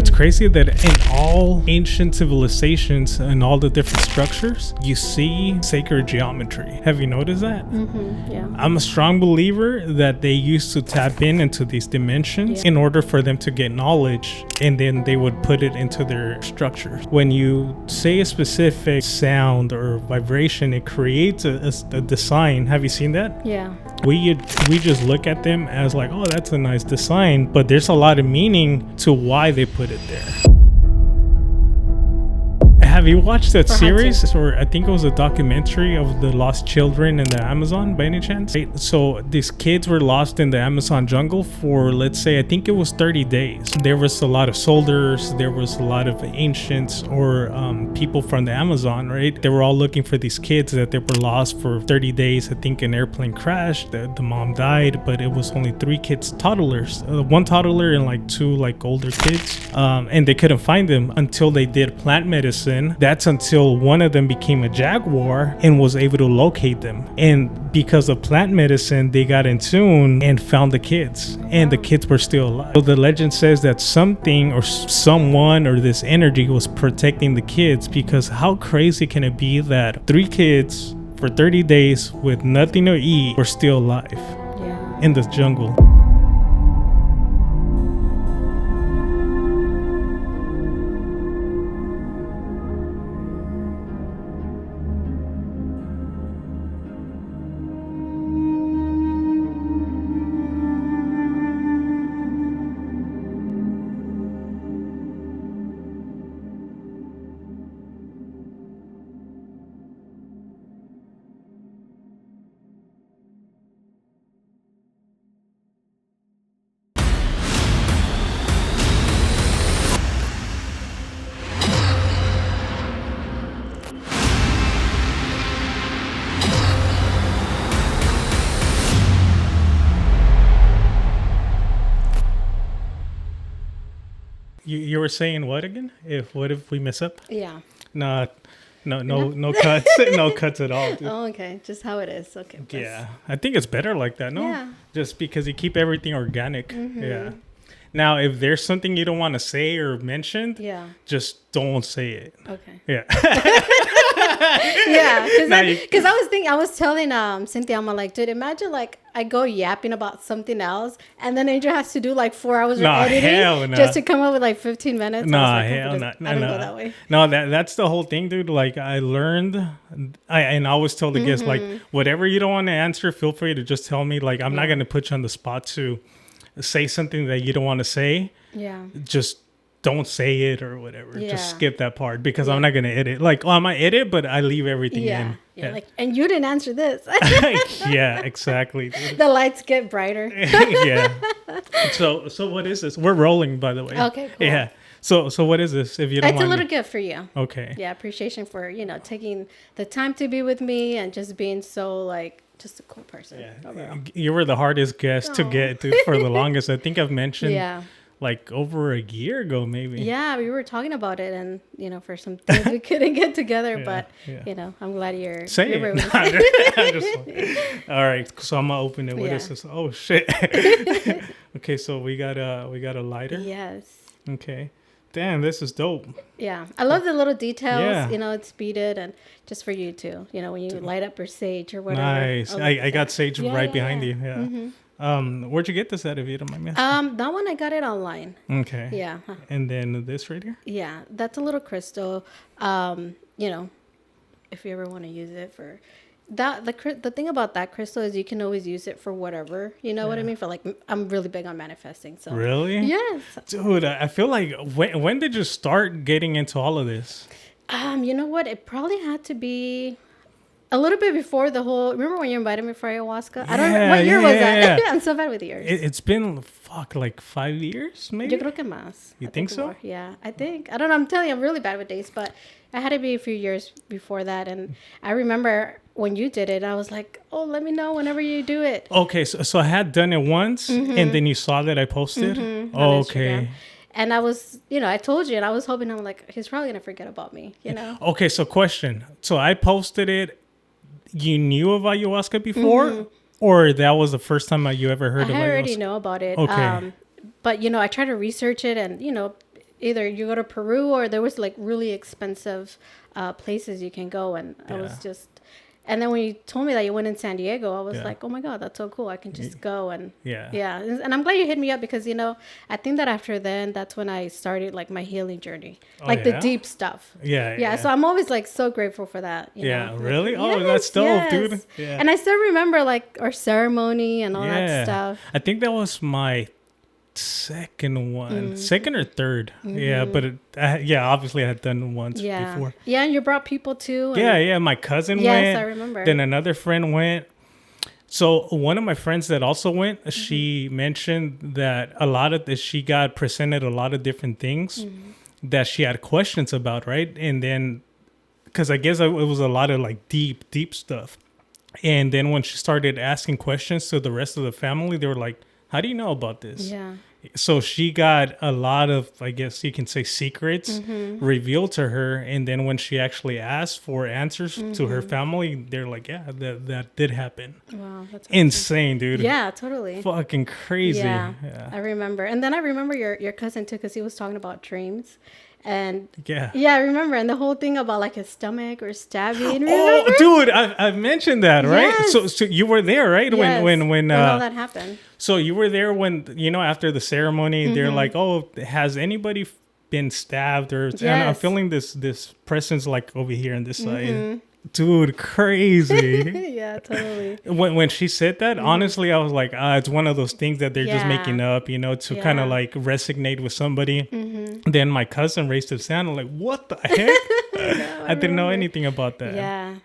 what's crazy? That in all ancient civilizations and all the different structures, you see sacred geometry. Have you noticed that? Yeah. I'm a strong believer that they used to tap into these dimensions in order for them to get knowledge, and then they would put it into their structures. When you say a specific sound or vibration, it creates a design. Have you seen that? Yeah. We just look at them as like, oh, that's a nice design, but there's a lot of meaning to why they put it there. Have you watched that series, or I think it was a documentary of the lost children in the Amazon by any chance? Right? So these kids were lost in the Amazon jungle for, let's say, I think it was 30 days. There was a lot of soldiers, there was a lot of ancients or people from the Amazon, right? They were all looking for these kids that they were lost for 30 days. I think an airplane crashed, the mom died, but it was only 3 kids, toddlers, 1 toddler and like 2 like older kids, and they couldn't find them until they did plant medicine. That's until one of them became a jaguar and was able to locate them. And because of plant medicine, they got in tune and found the kids. And the kids were still alive. So the legend says that something or someone or this energy was protecting the kids, because how crazy can it be that 3 kids for 30 days with nothing to eat were still alive in this jungle? You were saying what again? What if we mess up? Yeah. No cuts, no cuts at all. Dude. Oh, okay. Just how it is. Okay. Yeah, I think it's better like that. No, yeah. Just because you keep everything organic. Yeah. Now, if there's something you don't want to say or mention, just don't say it. Okay. Yeah. Yeah, because I was telling Cynthia, I'm like, dude, imagine like I go yapping about something else, and then Angel has to do like 4 hours of editing just to come up with like 15 minutes. Hell no. I don't go that way. No, that's the whole thing, dude. Like I learned, and I always tell the guests, like, whatever you don't want to answer, feel free to just tell me. Like, I'm not gonna put you on the spot to say something that you don't want to say. Yeah. Just don't say it or whatever. Yeah. Just skip that part, because I'm not going to edit. Like, I might edit, but I leave everything in. Yeah. Like, and you didn't answer this. Yeah, exactly. The lights get brighter. Yeah. So what is this? We're rolling, by the way. Okay, cool. Yeah. So what is this? If you don't mind. It's a little gift for you. Okay. Yeah, appreciation for, taking the time to be with me and just being so like just a cool person. Yeah. You were the hardest guest to get to for the longest. I think I've mentioned like over a year ago, maybe. Yeah, we were talking about it, and for some things we couldn't get together, but I'm glad you're saying. All right, so I'm gonna open it. What is this? Oh shit. Okay, so we got a lighter. Yes. Okay. Damn, this is dope. Yeah, I love the little details. It's beaded, and just for you too. When you light up your sage or whatever. Nice. I got sage right behind you. Yeah. Mm-hmm. Where'd you get this at, if you don't mind me asking? That one I got it online. Okay. Yeah. And then this right here? Yeah, that's a little crystal. If you ever want to use it for that, the thing about that crystal is you can always use it for whatever. You know what I mean? For like, I'm really big on manifesting. So really? Yes. Dude, I feel like when did you start getting into all of this? You know what? It probably had to be a little bit before the whole. Remember when you invited me for ayahuasca? I don't know what year was that. Yeah. I'm so bad with years. It's been like 5 years, maybe. Yo creo que más. You think so? More. Yeah, I think. I don't know. I'm telling you, I'm really bad with dates, but I had to be a few years before that. And I remember when you did it, I was like, "Oh, let me know whenever you do it." Okay, so I had done it once, and then you saw that I posted. Okay. And I was, I told you, and I was hoping, I'm like, he's probably gonna forget about me, Okay, so question. So I posted it. You knew of ayahuasca before, or that was the first time you ever heard of ayahuasca? I already know about it. Okay. But I try to research it, and either you go to Peru or there was like really expensive places you can go. And I was just, and then when you told me that you went in San Diego, I was like, oh my God, that's so cool. I can just go. And yeah. And I'm glad you hit me up because, you know, I think that after then, that's when I started like my healing journey, like the deep stuff. Yeah. So I'm always like so grateful for that. You know? Really? Like, Oh, that's dope, dude. Yeah. And I still remember like our ceremony and all that stuff. I think that was my second one, second or third. But obviously I had done once before. And you brought people too. And my cousin went. Yes, I remember. Then another friend went. So one of my friends that also went, she mentioned that a lot of this, she got presented a lot of different things that she had questions about, right? And then, because I guess it was a lot of like deep stuff. And then when she started asking questions to the rest of the family, they were like, how do you know about this? Yeah. So she got a lot of, I guess you can say, secrets revealed to her. And then when she actually asked for answers to her family, they're like, yeah, that did happen. Wow. That's insane, dude. Yeah, totally. Fucking crazy. Yeah. I remember. And then I remember your cousin too, because he was talking about dreams. And I remember, and the whole thing about like his stomach or stabbing. Oh, dude, I've mentioned that, right? Yes. So you were there, right? Yes. When all that happened. So you were there when, you know, after the ceremony, they're like, oh, has anybody been stabbed? Or and I'm feeling this presence like over here on this side. Dude, crazy. Yeah, totally. When she said that, honestly, I was like, it's one of those things that they're just making up, you know, to kind of like resonate with somebody. Then my cousin raised his hand. I'm like, what the heck? I didn't know anything about that.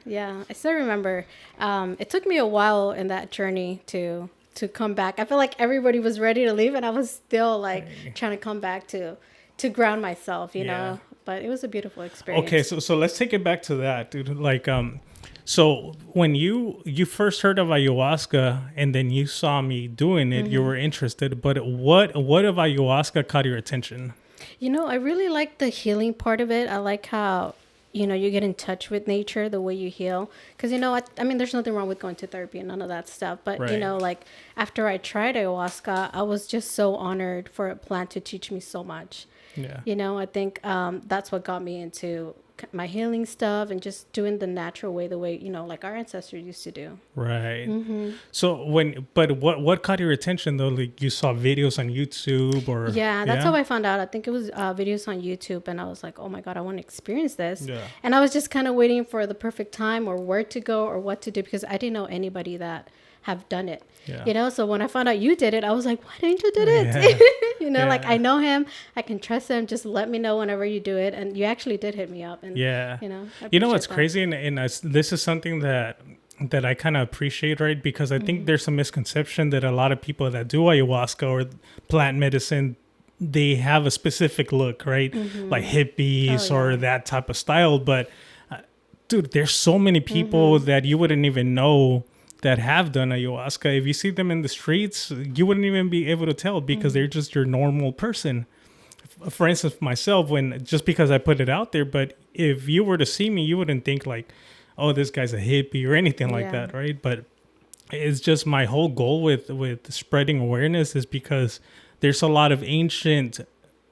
Yeah. I still remember. It took me a while in that journey to come back. I feel like everybody was ready to leave, and I was still like trying to come back to ground myself, you know. But it was a beautiful experience. Okay, so let's take it back to that, dude. Like, so when you first heard of ayahuasca and then you saw me doing it, you were interested. But what of ayahuasca caught your attention? You know, I really like the healing part of it. I like how, you know, you get in touch with nature, the way you heal. Because, you know, I mean, there's nothing wrong with going to therapy and none of that stuff. But, you know, like after I tried ayahuasca, I was just so honored for a plant to teach me so much. Yeah. You know, I think that's what got me into my healing stuff and just doing the natural way, the way, you know, like our ancestors used to do. Right. So what caught your attention though? Like you saw videos on YouTube or? Yeah, that's how I found out. I think it was videos on YouTube, and I was like, oh my God, I want to experience this. Yeah. And I was just kind of waiting for the perfect time or where to go or what to do, because I didn't know anybody that have done it. Yeah. You know, so when I found out you did it, I was like, why didn't you do it? You know, like I know him, I can trust him. Just let me know whenever you do it. And you actually did hit me up. And you know what's crazy, and this is something that I kind of appreciate, right? Because I think there's a misconception that a lot of people that do ayahuasca or plant medicine, they have a specific look, right? Like hippies or that type of style. But dude, there's so many people that you wouldn't even know that have done ayahuasca. If you see them in the streets, you wouldn't even be able to tell because they're just your normal person. For instance, myself, just because I put it out there, but if you were to see me, you wouldn't think like, oh, this guy's a hippie or anything like that, right? But it's just my whole goal with spreading awareness is because there's a lot of ancient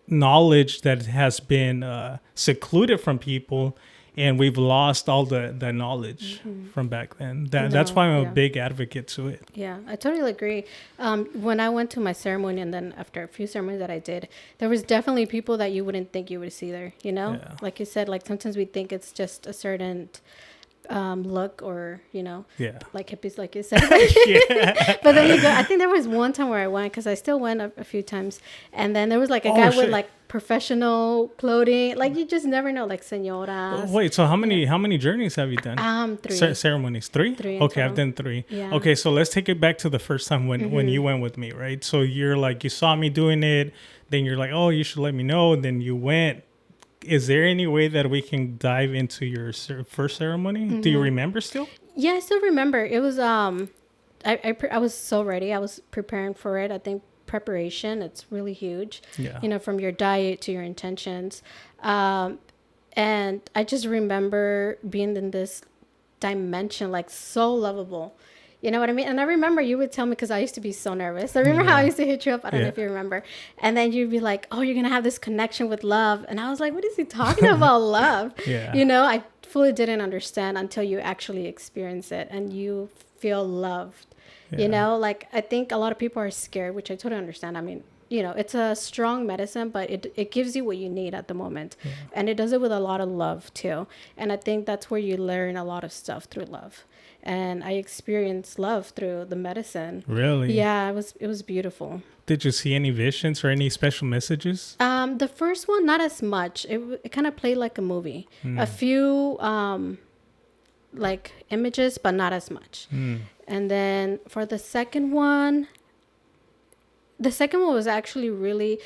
knowledge that has been secluded from people, and we've lost all the knowledge from back then. That's why I'm a big advocate to it. Yeah, I totally agree. When I went to my ceremony, and then after a few ceremonies that I did, there was definitely people that you wouldn't think you would see there, you know? Yeah. Like you said, like sometimes we think it's just a certain look or, you know, like hippies, like you said. But then you go, I think there was one time where I went, because I still went a few times, and then there was like a guy with like professional clothing, like you just never know, like señoras. Wait, so how many journeys have you done? 3 ceremonies. 3 okay, I've done 3. Okay, so let's take it back to the first time when you went with me, right? So you're like, you saw me doing it, then you're like, oh, you should let me know, and then you went. Is there any way that we can dive into your first ceremony? Do you remember still? Yeah, I still remember. It was I was so ready. I was preparing for it. I think preparation, it's really huge. Yeah. You know, from your diet to your intentions. And I just remember being in this dimension, like so lovable. You know what I mean? And I remember you would tell me, because I used to be so nervous. I remember how I used to hit you up. I don't know if you remember. And then you'd be like, oh, you're going to have this connection with love. And I was like, what is he talking about, love? You know, I fully didn't understand until you actually experience it and you feel loved. You know, like I think a lot of people are scared, which I totally understand. I mean, you know, it's a strong medicine, but it gives you what you need at the moment. And it does it with a lot of love too. And I think that's where you learn a lot of stuff through love. And I experienced love through the medicine. Really? Yeah, it was beautiful. Did you see any visions or any special messages? The first one, not as much. It kind of played like a movie. A few like images, but not as much. And then for the second one was actually really,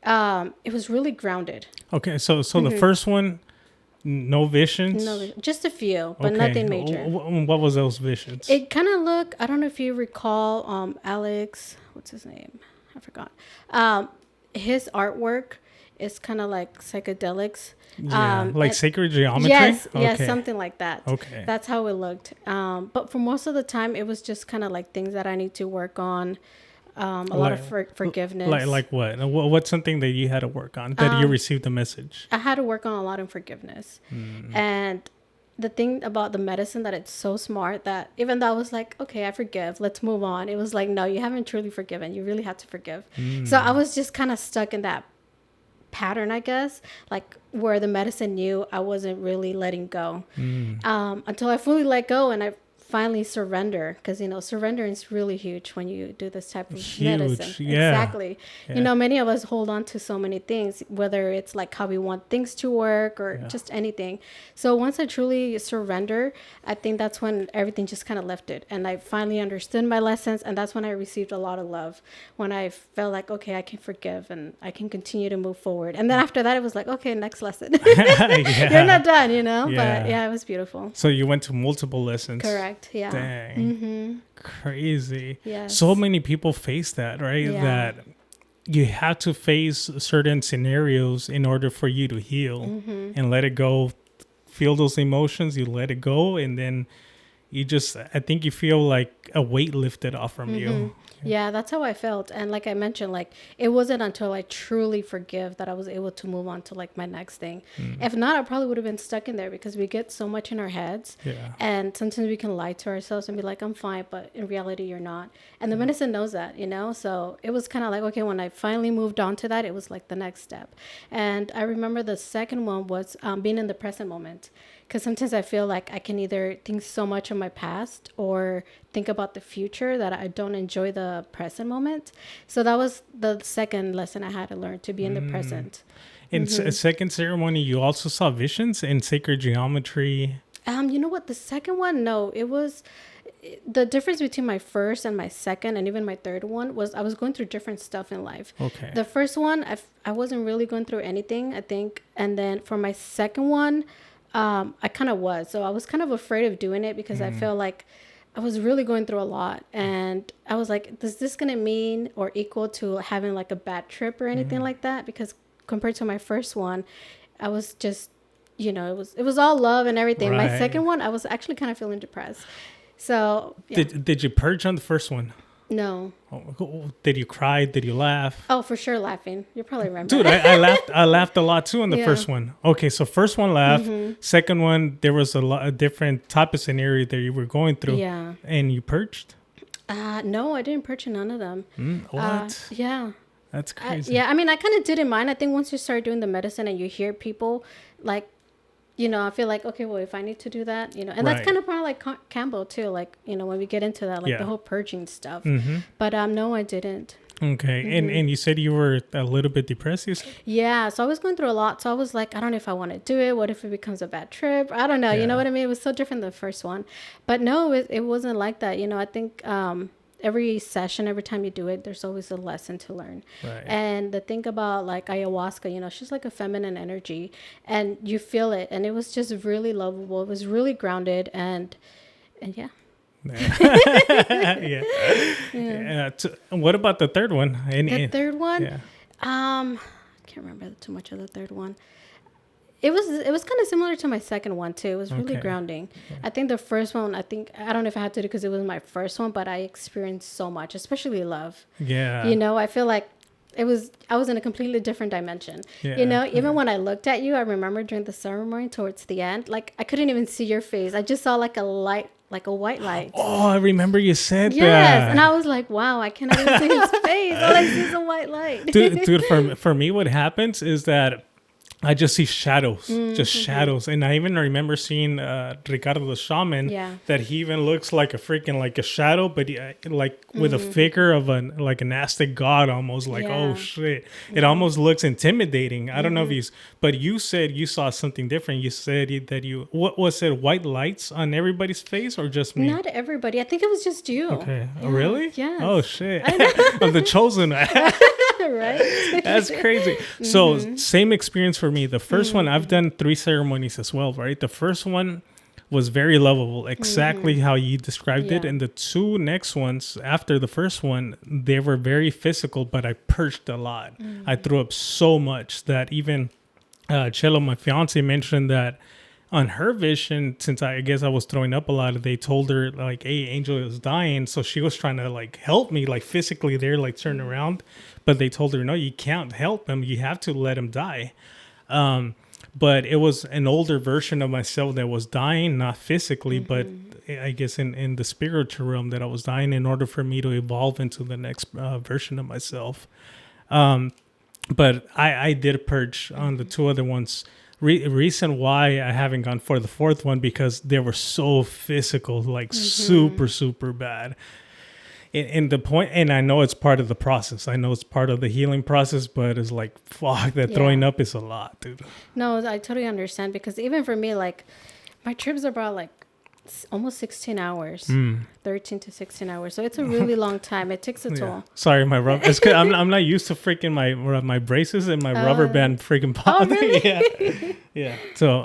it was really grounded. Okay, so the first one, no visions? No, just a few, but nothing major. What was those visions? It kind of looked, I don't know if you recall, Alex, what's his name? I forgot. His artwork is kind of like psychedelics. Like sacred geometry? Yes, something like that. Okay. That's how it looked. But for most of the time, it was just kind of like things that I need to work on. A lot of forgiveness. Like what? What's something that you had to work on that you received the message? I had to work on a lot of forgiveness. And the thing about the medicine, that it's so smart that even though I was like, okay, I forgive, let's move on. It was like, no, you haven't truly forgiven. You really have to forgive. So I was just kind of stuck in that pattern, I guess, like where the medicine knew I wasn't really letting go until I fully let go and I finally surrender, because you know surrendering is really huge when you do this type of medicine. Exactly. You know, many of us hold on to so many things, whether it's like how we want things to work or just anything. So once I truly surrender, I think that's when everything just kind of lifted and I finally understood my lessons, and that's when I received a lot of love, when I felt like, okay, I can forgive and I can continue to move forward. And then after that it was like, okay, next lesson. You're not done, you know. But yeah, it was beautiful. So you went to multiple lessons. Correct. Yeah. Dang. Crazy. Yes. So many people face that, right? That you have to face certain scenarios in order for you to heal and let it go. Feel those emotions, you let it go, and then you just, I think you feel like a weight lifted off from you. Yeah, that's how I felt. And like I mentioned, like it wasn't until I truly forgive that I was able to move on to like my next thing. If not, I probably would have been stuck in there, because we get so much in our heads. And sometimes we can lie to ourselves and be like, I'm fine, but in reality you're not. And the medicine knows that, you know. So it was kind of like, okay, when I finally moved on to that, it was like the next step. And I remember the second one was being in the present moment. Because sometimes I feel like I can either think so much of my past or think about the future that I don't enjoy the present moment. So that was the second lesson I had to learn, to be in the present. In second ceremony, you also saw visions in sacred geometry. You know what? The second one, no, it was the difference between my first and my second and even my third one was I was going through different stuff in life. Okay. The first one, I wasn't really going through anything, I think. And then for my second one, I kind of was. So I was kind of afraid of doing it because I felt like I was really going through a lot. And I was like, is this going to mean or equal to having like a bad trip or anything like that? Because compared to my first one, I was just, you know, it was all love and everything. Right. My second one, I was actually kind of feeling depressed. So yeah. Did you purge on the first one? No. Oh, did you cry? Did you laugh? Oh, for sure laughing. You probably remember. Dude, I laughed. I laughed a lot too on the first one. Okay, so first one laughed. Second one, there was a different type of scenario that you were going through. Yeah. And you purged? No, I didn't purge none of them. What? Yeah. That's crazy. Yeah, I mean, I kind of didn't mind. I think once you start doing the medicine and you hear people like, you know, I feel like, okay, well, if I need to do that, you know, and that's kind of part of like Kambo too. Like, you know, when we get into that, like the whole purging stuff. But no, I didn't. Okay. And you said you were a little bit depressed, you said? Yeah. So I was going through a lot. So I was like, I don't know if I want to do it. What if it becomes a bad trip? I don't know. Yeah. You know what I mean? It was so different than the first one. But no, it wasn't like that. You know, I think every session, every time you do it, there's always a lesson to learn. Right. And the thing about like ayahuasca, you know, she's like a feminine energy and you feel it. And it was just really lovable. It was really grounded and yeah. What about the third one? The third one? I can't remember too much of the third one. It was kind of similar to my second one too. It was really grounding. Yeah. I think the first one, I don't know if I had to do because it was my first one, but I experienced so much, especially love. Yeah. You know, I feel like I was in a completely different dimension. Yeah. You know, even when I looked at you, I remember during the ceremony towards the end, like I couldn't even see your face. I just saw like a light, like a white light. Oh, I remember you said that. Yes, and I was like, wow, I cannot even see his face. All I see is a white light. Dude, for me, what happens is that I just see shadows, just shadows. And I even remember seeing Ricardo the shaman, that he even looks like a freaking, like a shadow, but he, like with a figure of like an Aztec god almost, like, oh shit. It almost looks intimidating. I don't know if but you said you saw something different. You said that what was it, white lights on everybody's face or just me? Not everybody. I think it was just you. Okay. Yeah. Oh, really? Yeah. Oh shit. I'm the chosen one. Right? That's crazy. So same experience for me. The first one, I've done 3 ceremonies as well, right? The first one was very lovable, exactly how you described it. And the 2 next ones after the first one, they were very physical, but I purged a lot. I threw up so much that even Chelo, my fiance, mentioned that on her vision, since I guess I was throwing up a lot, they told her like, hey, Angel is dying. So she was trying to like help me, like physically there, like turn around. But they told her, no, you can't help him. You have to let him die. But it was an older version of myself that was dying, not physically, but I guess in the spiritual realm that I was dying in order for me to evolve into the next version of myself. But I did purge on the 2 other ones. Reason why I haven't gone for the 4th one, because they were so physical, like super, super bad. And the point, and I know it's part of the process. I know it's part of the healing process, but it's like, fuck, that throwing up is a lot, dude. No, I totally understand, because even for me, like, my trips are about like almost 16 hours, 13 to 16 hours. So it's a really long time. It takes a toll. Sorry, my rubber. It's cause I'm not used to freaking my braces and my rubber band freaking pop. Oh, really? Yeah. So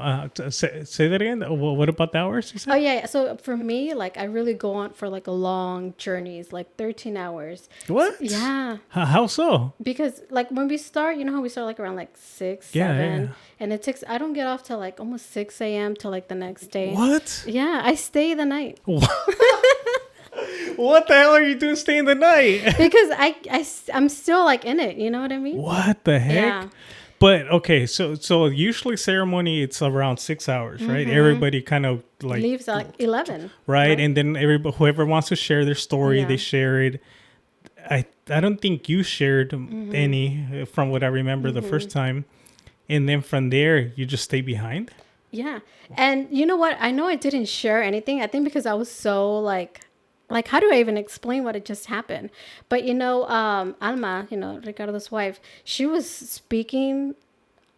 say that again. What about the hours you said? Oh yeah. So for me, like I really go on for like a long journeys, like 13 hours. What? Yeah. How so? Because like when we start, you know how we start like around like 6, 7, and it takes. I don't get off till like almost 6 a.m. till like the next day. What? Yeah, I stay the night. What the hell are you doing staying the night? Because I'm still like in it. You know what I mean? What the heck? Yeah. But okay, so usually ceremony it's around 6 hours, right? Everybody kind of like leaves at 11, right? And then whoever wants to share their story, they share it. I don't think you shared any from what I remember the first time, and then from there you just stay behind. Yeah, and you know what? I know I didn't share anything. I think because I was so like how do I even explain what had just happened? But you know, Alma, you know, Ricardo's wife, she was speaking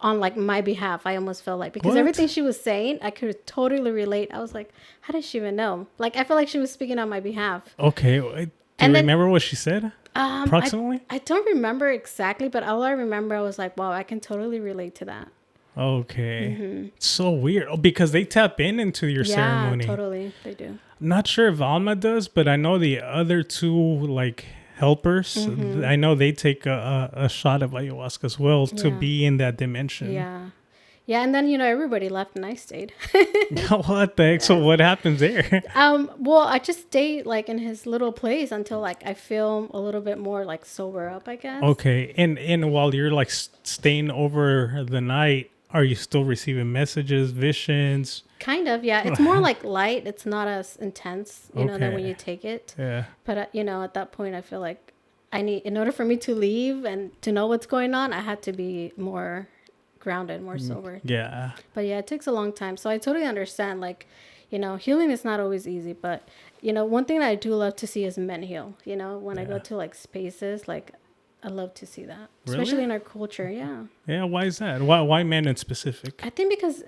on like my behalf. I almost felt like, because everything she was saying, I could totally relate. I was like, how does she even know? Like, I feel like she was speaking on my behalf. Okay. Do you remember what she said? Approximately? I don't remember exactly, but all I remember, I was like, wow, I can totally relate to that. Okay. So weird. Oh, because they tap into your ceremony. Yeah, totally. They do. Not sure if Alma does, but I know the other 2 like helpers, I know they take a shot of ayahuasca as well to be in that dimension. Yeah. Yeah, and then, you know, everybody left and I stayed. What the heck? So what happens there? Well, I just stayed like in his little place until like I feel a little bit more like sober up, I guess. Okay. And while you're like staying over the night, are you still receiving messages, visions? Kind of, yeah. It's more like light. It's not as intense, you know, than when you take it. Yeah. But, you know, at that point, I feel like in order for me to leave and to know what's going on, I had to be more grounded, more sober. Yeah. But yeah, it takes a long time. So I totally understand, like, you know, healing is not always easy. But, you know, one thing that I do love to see is men heal. You know, when I go to like spaces, like, I love to see that, especially in our culture. Yeah. Yeah. Why is that? Why men in specific? I think because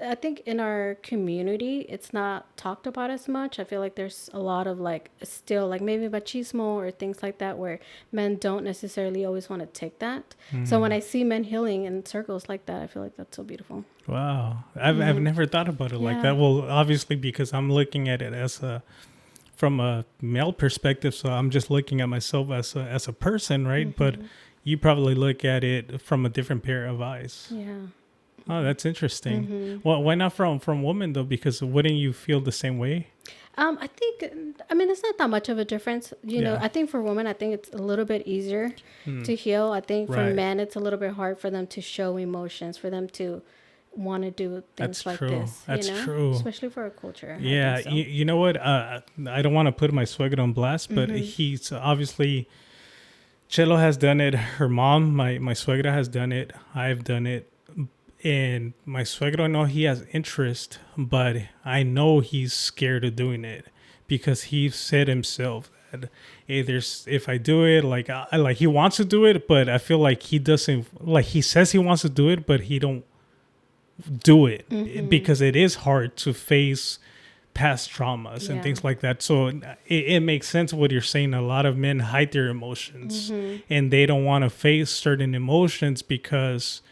in our community, it's not talked about as much. I feel like there's a lot of like still like maybe machismo or things like that where men don't necessarily always want to take that. So when I see men healing in circles like that, I feel like that's so beautiful. Wow. I've never thought about it like that. Well, obviously because I'm looking at it as from a male perspective, so I'm just looking at myself as a person, right? But you probably look at it from a different pair of eyes. Yeah. Oh, that's interesting. Well, why not from women though? Because wouldn't you feel the same way? I think, I mean, it's not that much of a difference. You know, I think for women, I think it's a little bit easier to heal. I think for men, it's a little bit hard for them to show emotions, for them to want to do things like this. That's you know? true. Especially for a culture. Yeah. I think so. You know what? I don't want to put my suegro on blast, but he's obviously, Chelo has done it. Her mom, my suegra has done it. I've done it. And my suegro, I know he has interest, but I know he's scared of doing it because he said himself that, hey, if I do it, like he wants to do it, but I feel like he doesn't, like he says he wants to do it, but he don't do it because it is hard to face past traumas and things like that. So it makes sense what you're saying. A lot of men hide their emotions and they don't want to face certain emotions because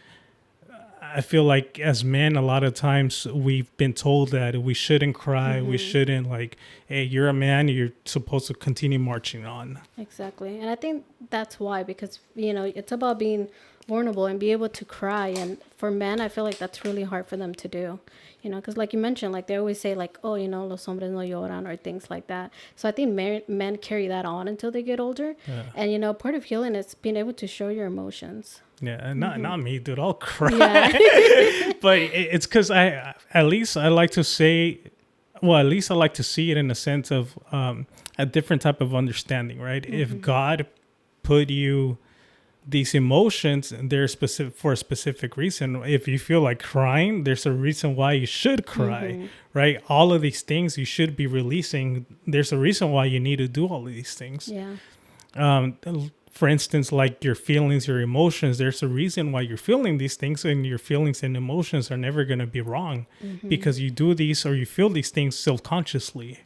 I feel like as men, a lot of times we've been told that we shouldn't cry. We shouldn't, like, hey, you're a man. You're supposed to continue marching on. Exactly. And I think that's why, because, you know, it's about being vulnerable and be able to cry. And for men, I feel like that's really hard for them to do, you know, because like you mentioned, like they always say like, oh, you know, los hombres no lloran or things like that. So I think men carry that on until they get older. Yeah. And, you know, part of healing is being able to show your emotions. Yeah, not me, dude. I'll cry. Yeah. But it's because at least I like to see it in a sense of a different type of understanding, right? If God put you these emotions, they're specific for a specific reason. If you feel like crying, there's a reason why you should cry, right? All of these things you should be releasing. There's a reason why you need to do all of these things. Yeah. For instance, like your feelings, your emotions, there's a reason why you're feeling these things, and your feelings and emotions are never going to be wrong because you do these or you feel these things self-consciously,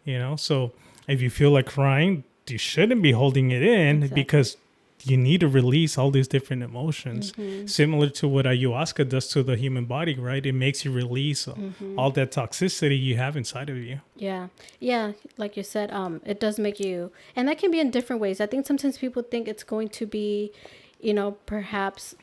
you know? So if you feel like crying, you shouldn't be holding it in because you need to release all these different emotions. Similar to what ayahuasca does to the human body, right? It makes you release all that toxicity you have inside of you. Yeah. Yeah. Like you said, it does make you, and that can be in different ways. I think sometimes people think it's going to be, you know, perhaps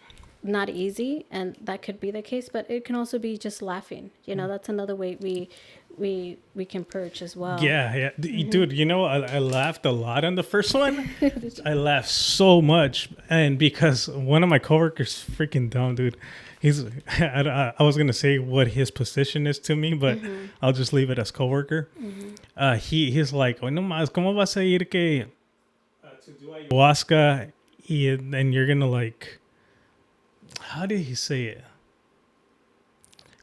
not easy, and that could be the case, but it can also be just laughing. You know, that's another way we can purge as well. Yeah. Dude, you know, I laughed a lot on the first one. I laughed so much, and because one of my coworkers, freaking dumb dude, I was gonna say what his position is to me, but I'll just leave it as coworker. He's like, "Oh, Nomas, ¿cómo vas a ir que to do ayahuasca and you're gonna like?" How did he say it?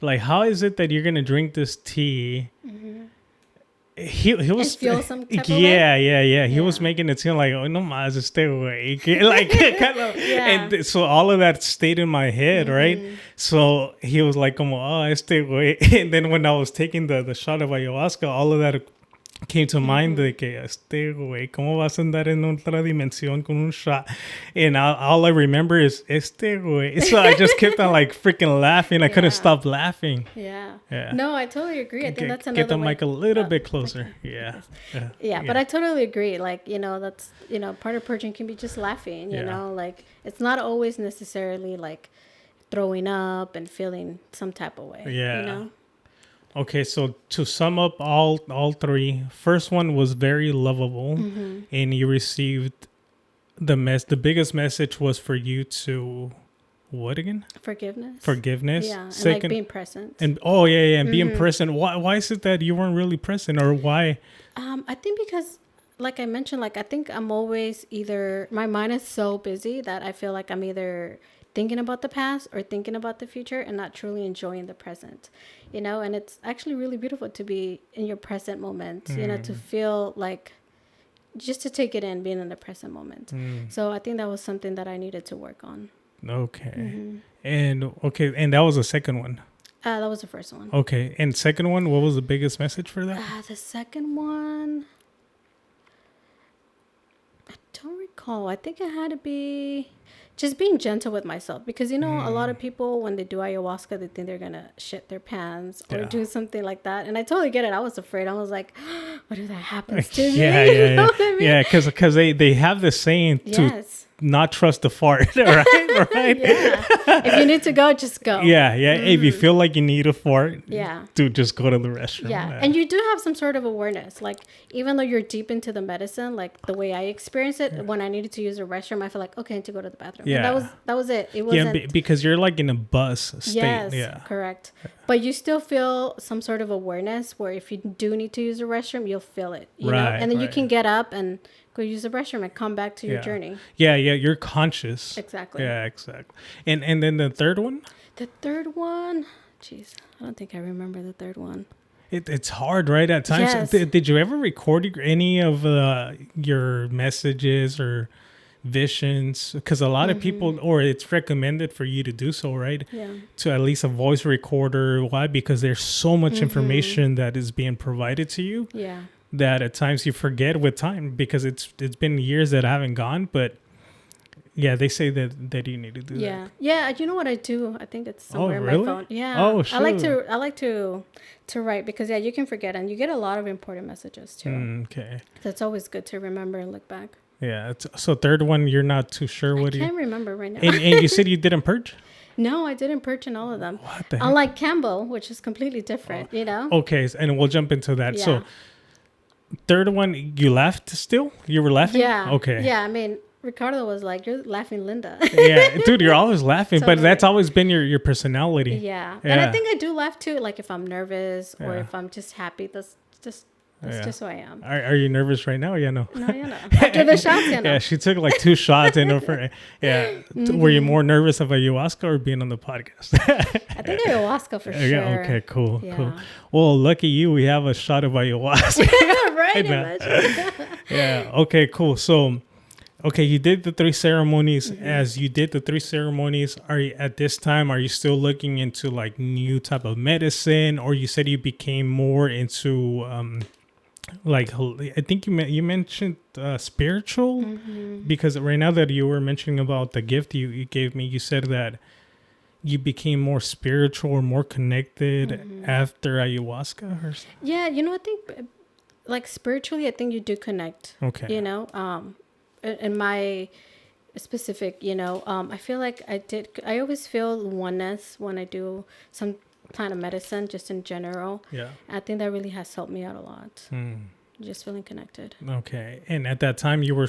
Like, how is it that you're gonna drink this tea? He was feel some type of way? He was making it seem like, oh, no más, este güey. Like, kind of. And so all of that stayed in my head, right? So he was like, como, oh, este güey. And then when I was taking the shot of ayahuasca, all of that came to mind de que este güey, ¿cómo vas a andar en otra dimensión con un shot? And all I remember is este güey. So I just kept on like freaking laughing. I couldn't stop laughing. Yeah. No, I totally agree. I think that's another Get the way. mic a little bit closer. Yeah, but I totally agree. Like, you know, that's, you know, part of purging can be just laughing, you know, like it's not always necessarily like throwing up and feeling some type of way. Yeah. You know? Okay, so to sum up all three, first one was very lovable, and you received the biggest message was for you to, what again? Forgiveness. Yeah, and second, like being present. And and being present. Why is it that you weren't really present, or why? I think because, like I mentioned, like I think I'm always either, my mind is so busy that I feel like I'm either thinking about the past or thinking about the future and not truly enjoying the present, you know. And it's actually really beautiful to be in your present moment, you know, to feel like, just to take it in, being in the present moment. So I think that was something that I needed to work on. Okay. And that was the second one. That was the first one. Okay. And second one, what was the biggest message for that? The second one, I don't recall. I think it had to be just being gentle with myself, because, you know, a lot of people, when they do ayahuasca, they think they're going to shit their pants or do something like that. And I totally get it. I was afraid. I was like, what if that happens to me? You know what I mean? Yeah, because they have this saying not trust the fart, right? Right? Yeah. If you need to go, just go. Yeah. If you feel like you need a fart, Yeah. dude, just go to the restroom. Yeah. And you do have some sort of awareness. Like, even though you're deep into the medicine, like the way I experienced it, when I needed to use a restroom, I feel like, okay, I need to go to the bathroom. Yeah. And that was it. It wasn't. Because you're like in a bus state. Yes, Yeah. correct. But you still feel some sort of awareness where if you do need to use a restroom, you'll feel it. You know? And then you can get up and go use the restroom and come back to your journey. Yeah. You're conscious. Exactly. Yeah, exactly. And then the third one? The third one, jeez, I don't think I remember the third one. It's hard, right? At times. Yes. Did you ever record any of your messages or visions? Because a lot of people, or it's recommended for you to do so, right? Yeah. To at least a voice recorder. Why? Because there's so much information that is being provided to you. Yeah. That at times you forget with time, because it's been years that I haven't gone, but yeah, they say that you need to do that. Yeah, you know what I do? I think it's somewhere in really? my phone. Yeah. Oh, sure. I like to write, because you can forget, and you get a lot of important messages too. Okay. So it's always good to remember and look back. Yeah. So third one, you're not too sure what I can't remember right now. and you said you didn't purge? No, I didn't purge in all of them. What the heck? Unlike Kambo, which is completely different, you know? Okay, and we'll jump into that. Yeah. So third one, you laughed still? You were laughing? Yeah. Okay. Yeah, I mean, Ricardo was like, "You're laughing, Linda." Yeah, dude, you're always laughing, but Totally. that's always been your personality. Yeah. And I think I do laugh too, like if I'm nervous or if I'm just happy. That's just who I am. Are you nervous right now? Yeah, no. No, you know. After the shots, you know. Yeah, she took like 2 shots in her. Yeah. Were you more nervous of ayahuasca or being on the podcast? I think ayahuasca for sure. Yeah. Okay. Cool. Yeah. Cool. Well, lucky you. We have a shot of ayahuasca. Right? Imagine. Yeah. Okay. Cool. So, okay, you did the 3 ceremonies. As you did the 3 ceremonies, are you, at this time, are you still looking into like new type of medicine, or you said you became more into like, I think you mentioned spiritual, because right now that you were mentioning about the gift you gave me, you said that you became more spiritual or more connected after ayahuasca or something? Yeah, you know, I think like spiritually, I think you do connect. Okay. You know, in my specific, you know, I feel like I always feel oneness when I do some plant of medicine, just in general. Yeah. I think that really has helped me out a lot. Just feeling connected. Okay. And at that time you were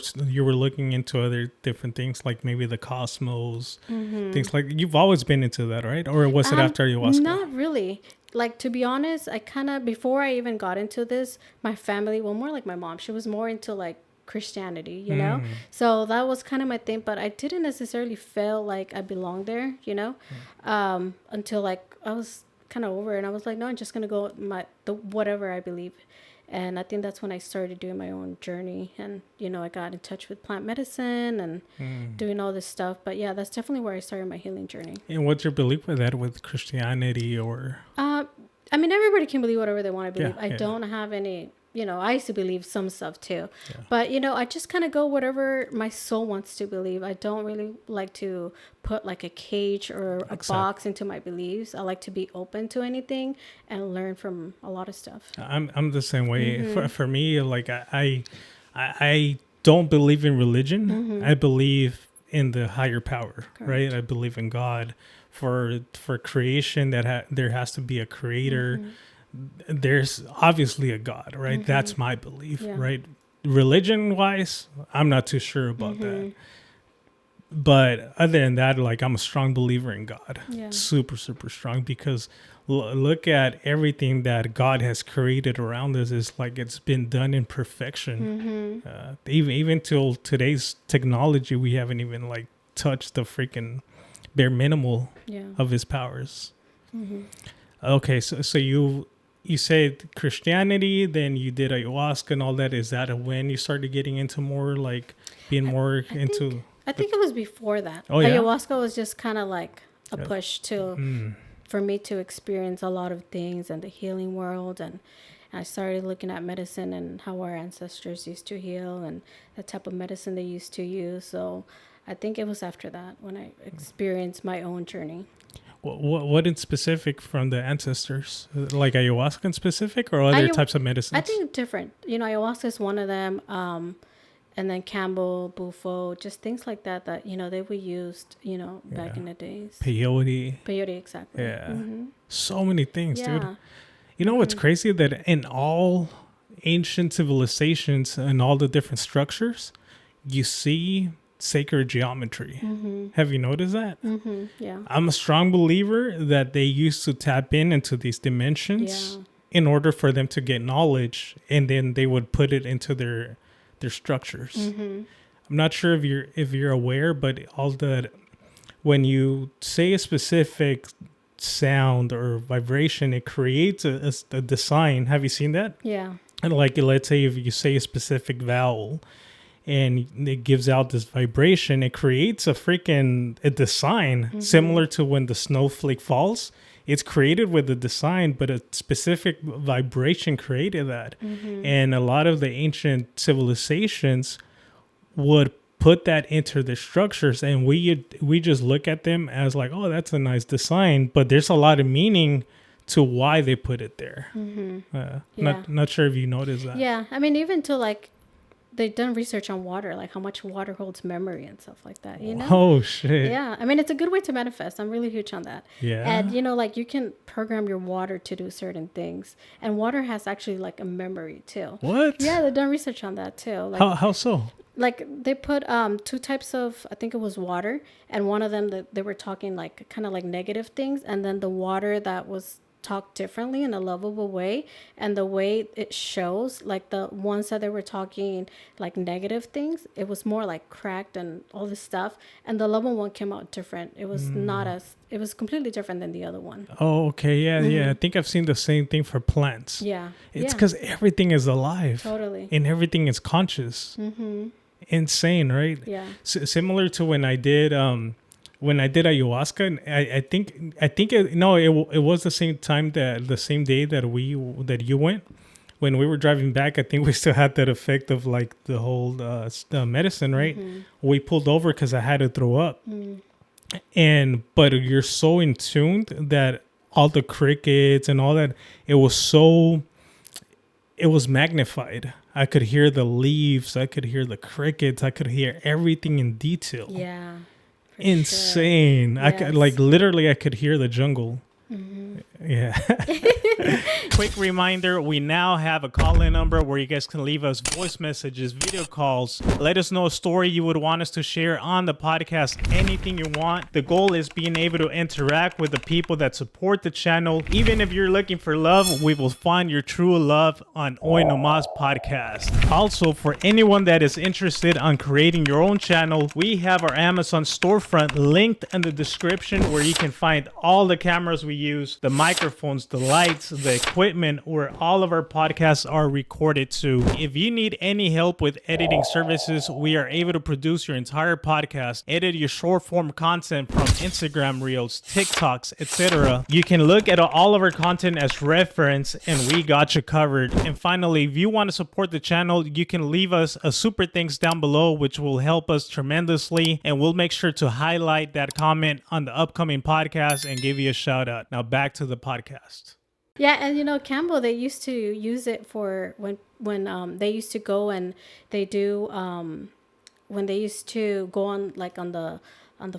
looking into other different things, like maybe the cosmos, things like, you've always been into that, right? Or was it after ayahuasca? Not really. Like, to be honest, I kind of, before I even got into this, my family, well, more like my mom, she was more into like Christianity, you know? So that was kind of my thing, but I didn't necessarily feel like I belonged there, you know? Until like I was kind of over it, and I was like, no, I'm just going to go whatever I believe. And I think that's when I started doing my own journey, and, you know, I got in touch with plant medicine and doing all this stuff. But yeah, that's definitely where I started my healing journey. And what's your belief with that, with Christianity or? I mean, everybody can believe whatever they want to believe. Yeah, I don't have any, you know, I used to believe some stuff too. Yeah. But, you know, I just kind of go whatever my soul wants to believe. I don't really like to put like a cage or a box into my beliefs. I like to be open to anything and learn from a lot of stuff. I'm the same way. For me, like I don't believe in religion. I believe in the higher power, right? I believe in God. For creation, there has to be a creator. There's obviously a God, right? That's my belief, right? Religion wise, I'm not too sure about that. But other than that, like, I'm a strong believer in God. Super, super strong, because look at everything that God has created around us. Is like, it's been done in perfection. Even till today's technology, we haven't even like touched the freaking bare minimal of his powers. Okay, so you said Christianity, then you did ayahuasca and all that. Is that when you started getting into more like being more into? I think it was before that. Oh, yeah? Ayahuasca was just kind of like a push for me to experience a lot of things in the healing world, and I started looking at medicine and how our ancestors used to heal and the type of medicine they used to use. So I think it was after that when I experienced my own journey. What in specific from the ancestors? Like ayahuasca in specific, or other types of medicines? I think different. You know, ayahuasca is one of them. And and then Kambo, Bufo, just things like that they were used, back in the days. Peyote. Peyote, exactly. Yeah. So many things, dude. Yeah. You know what's crazy? That in all ancient civilizations and all the different structures, you see sacred geometry. Have you noticed that? Yeah. I'm a strong believer that they used to tap into these dimensions in order for them to get knowledge, and then they would put it into their structures. I'm not sure if you're aware, but when you say a specific sound or vibration, it creates a design. Have you seen that? Yeah. And like, let's say if you say a specific vowel and it gives out this vibration, it creates a design similar to when the snowflake falls. It's created with a design, but a specific vibration created that. And a lot of the ancient civilizations would put that into their structures, and we just look at them as like, oh, that's a nice design, but there's a lot of meaning to why they put it there. Not sure if you noticed that. Yeah, I mean, even to like, they've done research on water, like how much water holds memory and stuff like that, Oh, shit. Yeah, I mean, it's a good way to manifest. I'm really huge on that. Yeah. And, like, you can program your water to do certain things. And water has actually, like, a memory, too. What? Yeah, they've done research on that, too. Like, How so? Like, they put two types of, I think it was water. And one of them, that they were talking, like, kind of like negative things. And then the water that was talk differently in a lovable way, and the way it shows, like the ones that they were talking like negative things, it was more like cracked and all this stuff, and the lovable one came out different. It was it was completely different than the other one. Oh, okay. Yeah. I think I've seen the same thing for plants. It's because everything is alive. Totally. And everything is conscious. Insane, right? Yeah. Similar to when I did ayahuasca, I think it was the same time, the same day that you went. When we were driving back, I think we still had that effect of like the whole medicine, right? We pulled over because I had to throw up, but you're so in tune that all the crickets and all that, it was magnified. I could hear the leaves, I could hear the crickets, I could hear everything in detail. Yeah. Insane. Sure. I could, like, literally I could hear the jungle. Yeah. Quick reminder, we now have a call-in number where you guys can leave us voice messages, video calls. Let us know a story you would want us to share on the podcast, anything you want. The goal is being able to interact with the people that support the channel. Even if you're looking for love, we will find your true love on Nomas podcast. Also, for anyone that is interested on creating your own channel, we have our Amazon storefront linked in the description, where you can find all the cameras we use, the microphones, the lights, the equipment, where all of our podcasts are recorded to. If you need any help with editing services, we are able to produce your entire podcast, edit your short form content from Instagram Reels, TikToks, etc. You can look at all of our content as reference, and we got you covered. And finally, if you want to support the channel, you can leave us a super thanks down below, which will help us tremendously, and we'll make sure to highlight that comment on the upcoming podcast and give you a shout out. Now back to the podcast. Yeah, and Kambo, they used to use it for when they used to go and they do when they used to go on like on the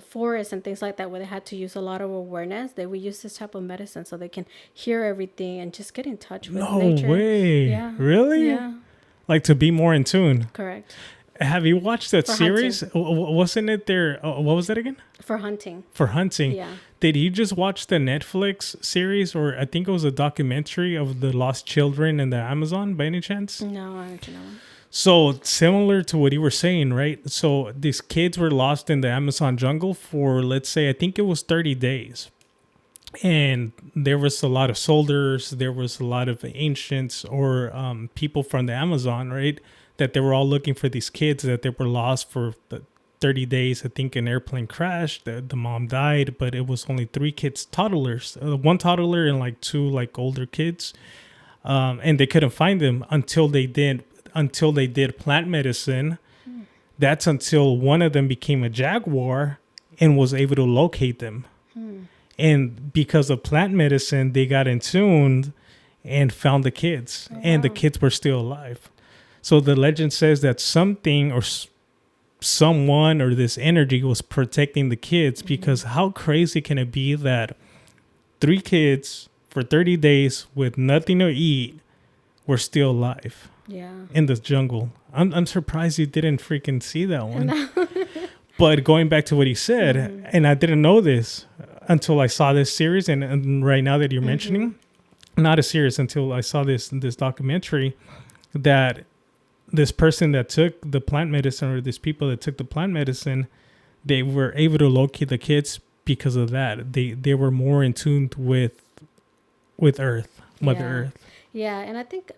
forest and things like that, where they had to use a lot of awareness. They would use this type of medicine so they can hear everything and just get in touch with nature. No way. Yeah. Really? Yeah. Like to be more in tune. Correct. Have you watched that For series? Wasn't it there? What was that again? For hunting. For hunting. Yeah. Did you just watch the Netflix series, or I think it was a documentary of the lost children in the Amazon by any chance? No, I don't know. So similar to what you were saying, right? So these kids were lost in the Amazon jungle for, let's say, I think it was 30 days. And there was a lot of soldiers, there was a lot of ancients or people from the Amazon, right? That they were all looking for these kids that they were lost for the 30 days. I think an airplane crashed, the mom died, but it was only 3 kids, toddlers, 1 toddler and like 2 like older kids. And they couldn't find them until they did plant medicine. That's until one of them became a jaguar and was able to locate them. And because of plant medicine, they got in tune and found the kids. Oh, and the kids were still alive. So the legend says that something or someone or this energy was protecting the kids, because how crazy can it be that 3 kids for 30 days with nothing to eat were still alive in the jungle? I'm surprised you didn't freaking see that one. But going back to what he said, and I didn't know this until I saw this series, and right now that you're mentioning, not a series, until I saw this documentary, that this person that took the plant medicine, or these people that took the plant medicine, they were able to locate the kids because of that. They were more in tune with Earth, Mother Earth. Yeah, and I think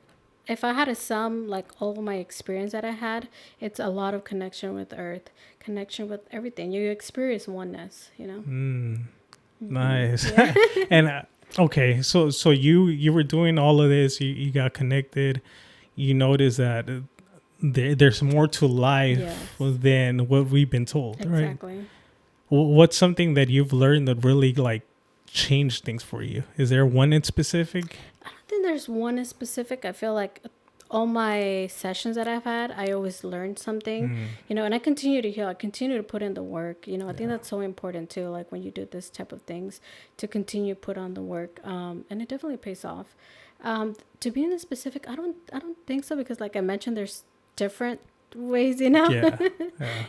if I had to sum like all my experience that I had, it's a lot of connection with Earth, connection with everything. You experience oneness, you know. Nice. Yeah. And okay, so you were doing all of this. You got connected. You noticed that there's more to life than what we've been told, right? Exactly. What's something that you've learned that really like changed things for you? Is there one in specific? I don't think there's one in specific. I feel like all my sessions that I've had, I always learned something, you know, and I continue to heal. I continue to put in the work, you know. I think that's so important too, like when you do this type of things, to continue to put on the work, and it definitely pays off. To be in the specific, I don't think so, because like I mentioned, there's different ways, you know.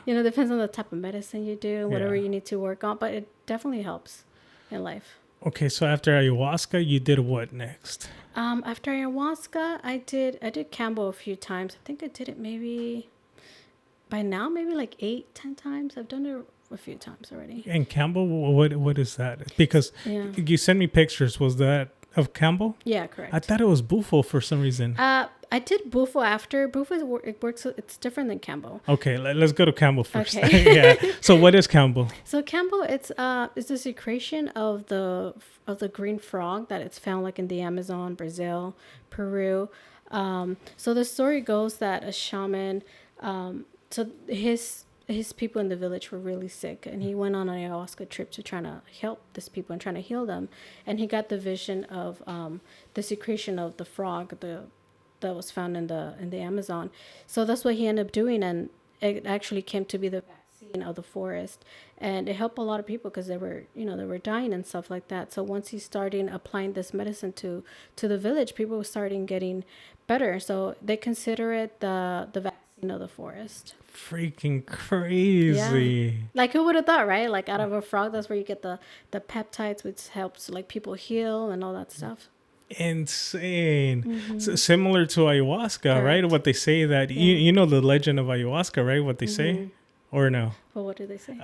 You know, depends on the type of medicine you do, whatever you need to work on, but it definitely helps in life. Okay, so after ayahuasca, you did what next? After ayahuasca, I did Kambo a few times. I think I did it maybe by now, maybe like 8-10 times. I've done it a few times already. And Kambo, what is that? Because you sent me pictures. Was that of Kambo? Yeah, correct. I thought it was Bufo for some reason. I did Bufo after. Bufo, it works. It's different than Kambo. Okay, let's go to Kambo first. Okay. Yeah. So what is Kambo? So Kambo, it's the secretion of the green frog that it's found like in the Amazon, Brazil, Peru. So the story goes that a shaman, so his people in the village were really sick, and he went on an ayahuasca trip to trying to help these people and trying to heal them, and he got the vision of the secretion of the frog that was found in the Amazon. So that's what he ended up doing, and it actually came to be the vaccine of the forest, and it helped a lot of people because they were dying and stuff like that. So once he started applying this medicine to the village, people were starting getting better. So they consider it the vaccine of the forest. Freaking crazy. Yeah. Like who would have thought, right? Like out of a frog, that's where you get the peptides, which helps like people heal and all that stuff. Insane. So, similar to ayahuasca. Correct. Right? What they say that you know the legend of ayahuasca, right? What they say, or no? Well, what do they say?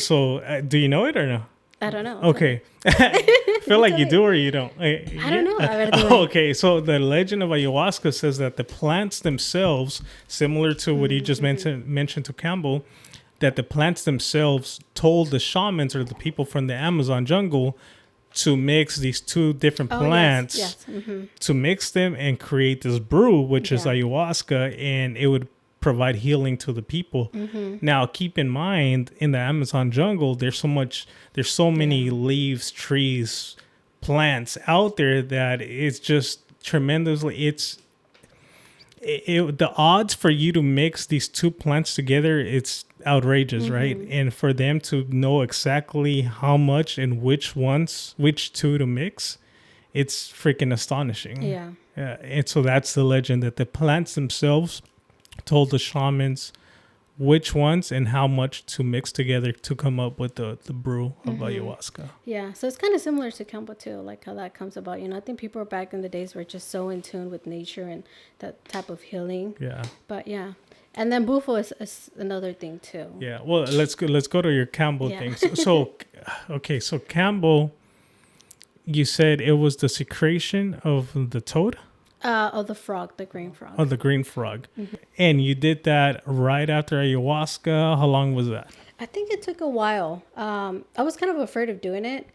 So do you know it or no? I don't know. Okay. I feel like you do or you don't. I don't know. Okay, so the legend of ayahuasca says that the plants themselves, similar to what you just mentioned to Kambo, that the plants themselves told the shamans or the people from the Amazon jungle to mix these two different plants, to mix them and create this brew, which is ayahuasca, and it would provide healing to the people. Now, keep in mind, in the Amazon jungle, there's so many leaves, trees, plants out there that it's just tremendously. The odds for you to mix these two plants together, it's outrageous, right? And for them to know exactly how much and which two to mix, it's freaking astonishing. Yeah. And so that's the legend, that the plants themselves told the shamans which ones and how much to mix together to come up with the brew of ayahuasca. Yeah, so it's kind of similar to Kambo too, like how that comes about. You know, I think people back in the days were just so in tune with nature and that type of healing. Yeah. But yeah. And then Bufo is another thing too. Yeah. Well, let's go to your Kambo thing. So Kambo, you said it was the secretion of the toad? Of the frog, the green frog. Oh, the green frog. And you did that right after ayahuasca. How long was that? I think it took a while. I was kind of afraid of doing it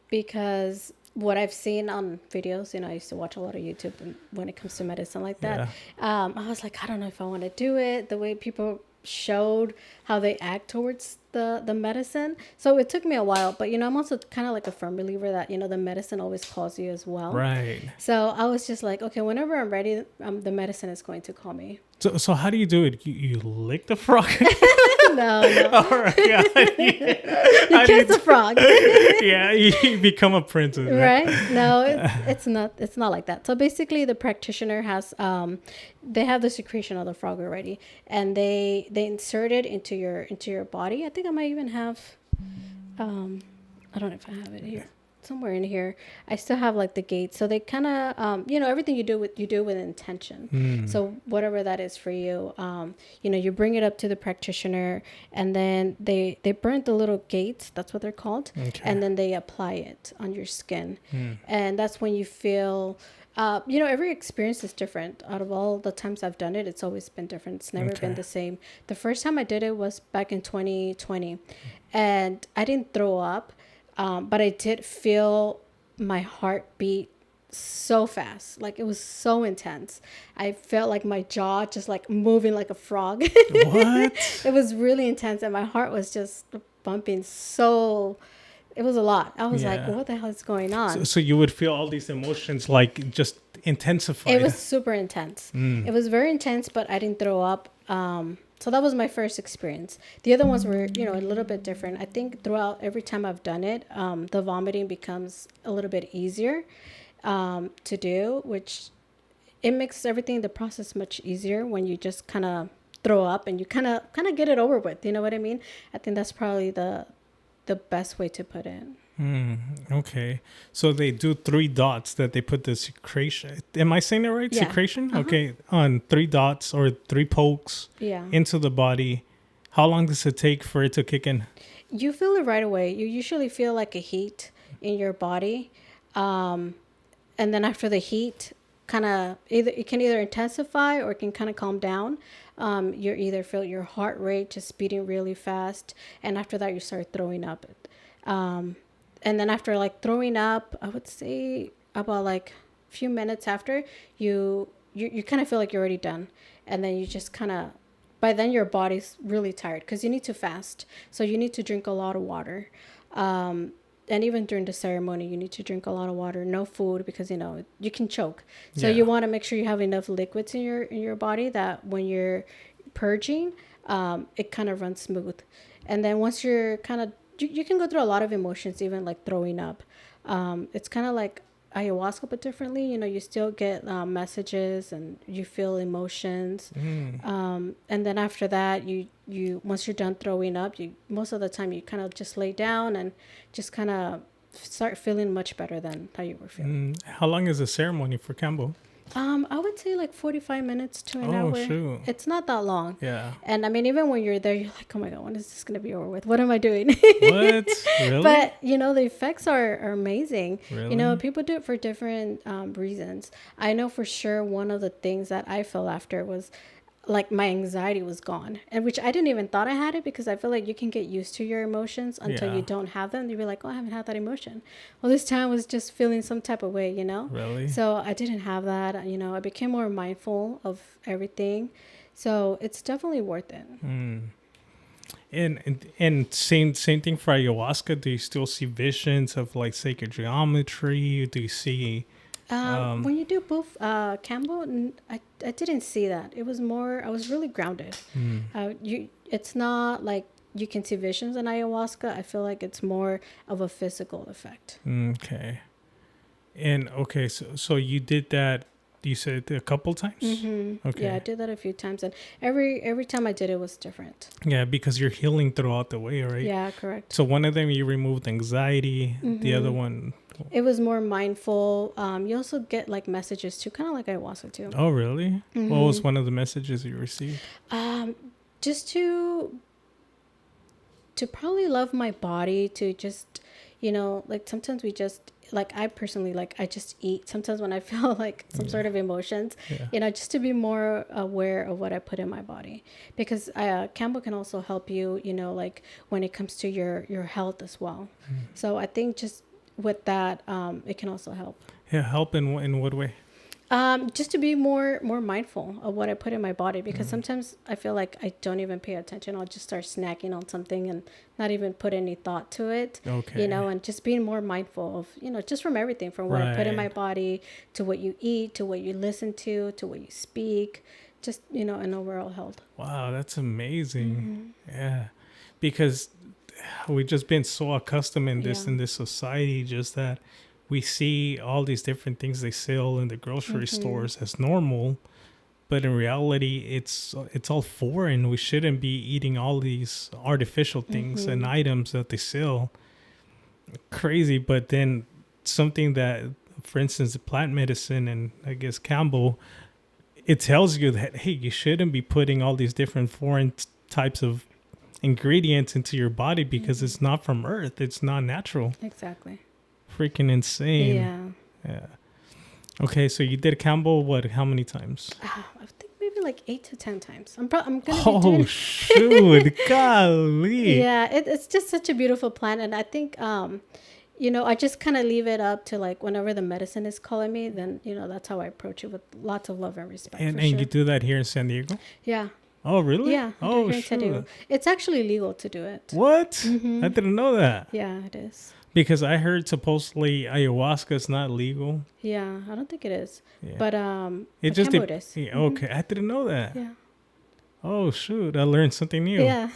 because what I've seen on videos, you know, I used to watch a lot of YouTube when it comes to medicine like that. I was like, I don't know if I want to do it. The way people showed how they act towards the medicine. So it took me a while, but I'm also kind of like a firm believer that the medicine always calls you as well. Right. So I was just like, okay, whenever I'm ready, the medicine is going to call me. So how do you do it? You lick the frog? No. All right. Yeah. You kiss the frog. Yeah, you become a princess. Right? No, it's not like that. So basically, the practitioner has they have the secretion of the frog already, and they insert it into your body. I think I might even have I don't know if I have it here. Somewhere in here I still have like the gate, so they kind of everything you do with intention. So whatever that is for you, you bring it up to the practitioner, and then they burn the little gates, that's what they're called. Okay. And then they apply it on your skin. And that's when you feel every experience is different. Out of all the times I've done it, it's always been different. It's never been the same. The first time I did it was back in 2020, and I didn't throw up. But I did feel my heart beat so fast. Like, it was so intense. I felt like my jaw just like moving like a frog. What? It was really intense, and my heart was just bumping so... It was a lot. I was like, what the hell is going on? So you would feel all these emotions like just intensified. It was super intense. It was very intense, but I didn't throw up. So that was my first experience. The other ones were, a little bit different. I think throughout every time I've done it, the vomiting becomes a little bit easier to do, which it makes the process much easier when you just kind of throw up and you kind of get it over with. You know what I mean? I think that's probably the best way to put it. Okay. So they do 3 dots that they put the secretion. Am I saying it right? Yeah. Secretion? Uh-huh. Okay. On 3 dots or 3 pokes into the body. How long does it take for it to kick in? You feel it right away. You usually feel like a heat in your body. And then after the heat, it can either intensify or it can kind of calm down. You either feel your heart rate just beating really fast. And after that, you start throwing up. And then after like throwing up, I would say about like a few minutes after, you kind of feel like you're already done. And then you just by then your body's really tired because you need to fast. So you need to drink a lot of water. And even during the ceremony, you need to drink a lot of water, no food, because, you can choke. So you want to make sure you have enough liquids in your body that when you're purging, it kind of runs smooth. And then once you're you can go through a lot of emotions, even like throwing up. It's kind of like ayahuasca, but differently. You still get messages and you feel emotions. And then after that, you once you're done throwing up, most of the time you kind of just lay down and just kind of start feeling much better than how you were feeling. How long is the ceremony for Kambo? I would say like 45 minutes to an hour. Shoot. It's not that long. Yeah. And I mean, even when you're there, you're like, oh my God, when is this going to be over with? What am I doing? What? Really? But, the effects are amazing. Really? People do it for different reasons. I know for sure one of the things that I felt after was like my anxiety was gone, and which I didn't even thought I had it, because I feel like you can get used to your emotions until you don't have them. You'll be like, oh, I haven't had that emotion. Well, this time I was just feeling some type of way, Really? So I didn't have that. I became more mindful of everything, so it's definitely worth it. And same thing for ayahuasca. Do you still see visions of like sacred geometry? Do you see when you do Kambo, I didn't see that. It was more, I was really grounded. It's not like you can see visions in ayahuasca. I feel like it's more of a physical effect. Okay. And okay, so you did that, you said a couple times? Mm-hmm. Okay. Yeah, I did that a few times, and every time I did it was different. Yeah, because you're healing throughout the way, right? Yeah, correct. So one of them you removed anxiety, the other one... It was more mindful. You also get like messages too, kind of like ayahuasca too. Oh, really? What was one of the messages you received? Just to probably love my body, to just, like sometimes we just, like I personally, like I just eat sometimes when I feel like some sort of emotions, just to be more aware of what I put in my body, because Kambo can also help you, like when it comes to your health as well. So I think just with that, it can also help. Yeah, help in what way? Just to be more mindful of what I put in my body, because sometimes I feel like I don't even pay attention. I'll just start snacking on something and not even put any thought to it. Okay. You know, and just being more mindful of, you know, just from everything, from what I put in my body to what you eat, to what you listen to what you speak, just, you know, an overall health. Wow, that's amazing. Yeah. Because we've just been so accustomed in this society, just that we see all these different things they sell in the grocery stores as normal, but in reality it's all foreign. We shouldn't be eating all these artificial things and items that they sell. Crazy. But then something that, for instance, the plant medicine and I guess Kambo, it tells you that, hey, you shouldn't be putting all these different foreign types of ingredients into your body because it's not from Earth. It's not natural. Exactly. Freaking insane. Yeah. Okay, so you did Kambo how many times? I think maybe like 8 to 10 times. I'm gonna be doing. Oh shoot, golly. Yeah, it's just such a beautiful plant, and I think you know, I just kind of leave it up to like whenever the medicine is calling me, then, you know, that's how I approach it, with lots of love and respect. And you do that here in San Diego? Yeah. Oh really? Yeah. Oh shoot. It's actually legal to do it. What? I didn't know that. Yeah, it is. Because I heard supposedly ayahuasca is not legal. Yeah, I don't think it is. Yeah. But it just Kambo is. Yeah, okay, I didn't know that. Yeah. Oh shoot, I learned something new. Yeah.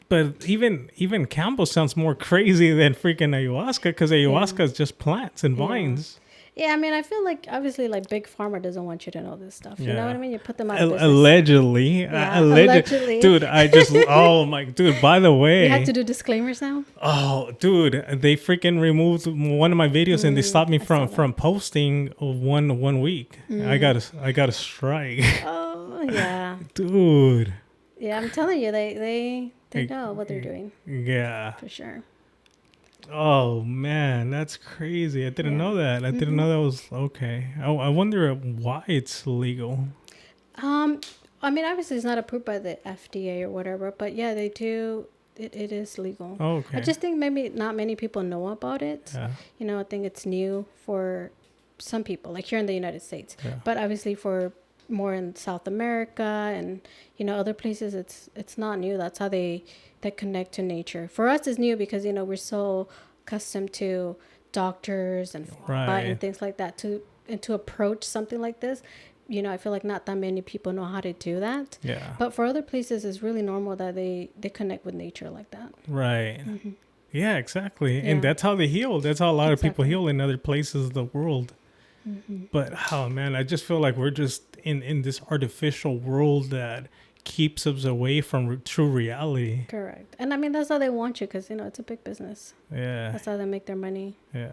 But even Kambo sounds more crazy than freaking ayahuasca, because ayahuasca is just plants and vines. Yeah, I mean, I feel like obviously like Big Pharma doesn't want you to know this stuff. You know what I mean? You put them out of business. Allegedly. Yeah, allegedly. Dude, oh my, dude, by the way. You have to do disclaimers now? Oh, dude, they freaking removed one of my videos and they stopped me from posting one week. I got a strike. Oh, yeah. Dude. Yeah, I'm telling you, they know what they're doing. Yeah. For sure. Oh man, that's crazy. I didn't know that. I didn't know that was okay. I wonder why it's legal. I mean, obviously it's not approved by the FDA or whatever, but yeah, they do. It is legal. Oh, okay. I just think maybe not many people know about it. Yeah. You know, I think it's new for some people, like here in the United States. Yeah. But obviously for more in South America and, you know, other places, it's not new. That's how they connect to nature. For us, it's new because, you know, we're so accustomed to doctors and and things like that to approach something like this. You know, I feel like not that many people know how to do that. Yeah. But for other places, it's really normal that they connect with nature like that. Right. Yeah, exactly. Yeah. And that's how they heal. That's how a lot of people heal in other places of the world. But, oh, man, I just feel like we're just in this artificial world that keeps us away from true reality. Correct. And, I mean, that's how they want you because, you know, it's a big business. Yeah. That's how they make their money. Yeah.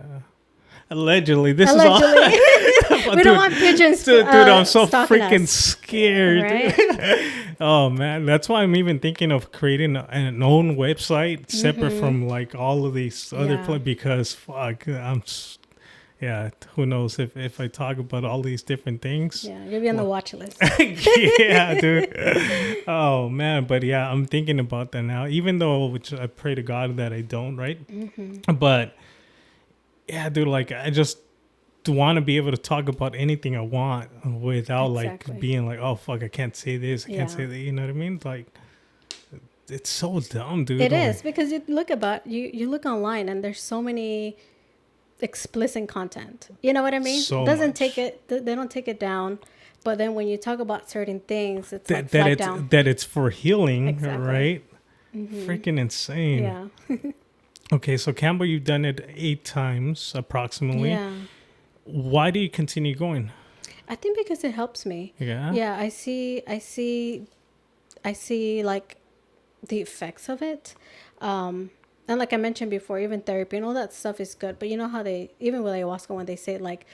Allegedly. This is all. We don't want pigeons. Dude, I'm so freaking us. scared. Right? Oh, man. That's why I'm even thinking of creating an own website separate from like all of these other places, because fuck, who knows if I talk about all these different things. Yeah, you'll be on the watch list. Yeah, dude. Oh, man. But yeah, I'm thinking about that now, even though, which I pray to God that I don't, right? But yeah, dude, like I just want to be able to talk about anything I want without like being like, oh, fuck, I can't say this. I can't say that. You know what I mean? Like, it's so dumb, dude. It is, because you look online and there's so many explicit content. You know what I mean? So they don't take it down, but then when you talk about certain things, it's like that it's for healing, right? Freaking insane. Yeah. Okay, so Kambo, you've done it 8 times approximately. Yeah. Why do you continue going? I think because it helps me. Yeah. Yeah, I see like the effects of it. And like I mentioned before, even therapy and all that stuff is good. But you know how even with ayahuasca, when they say like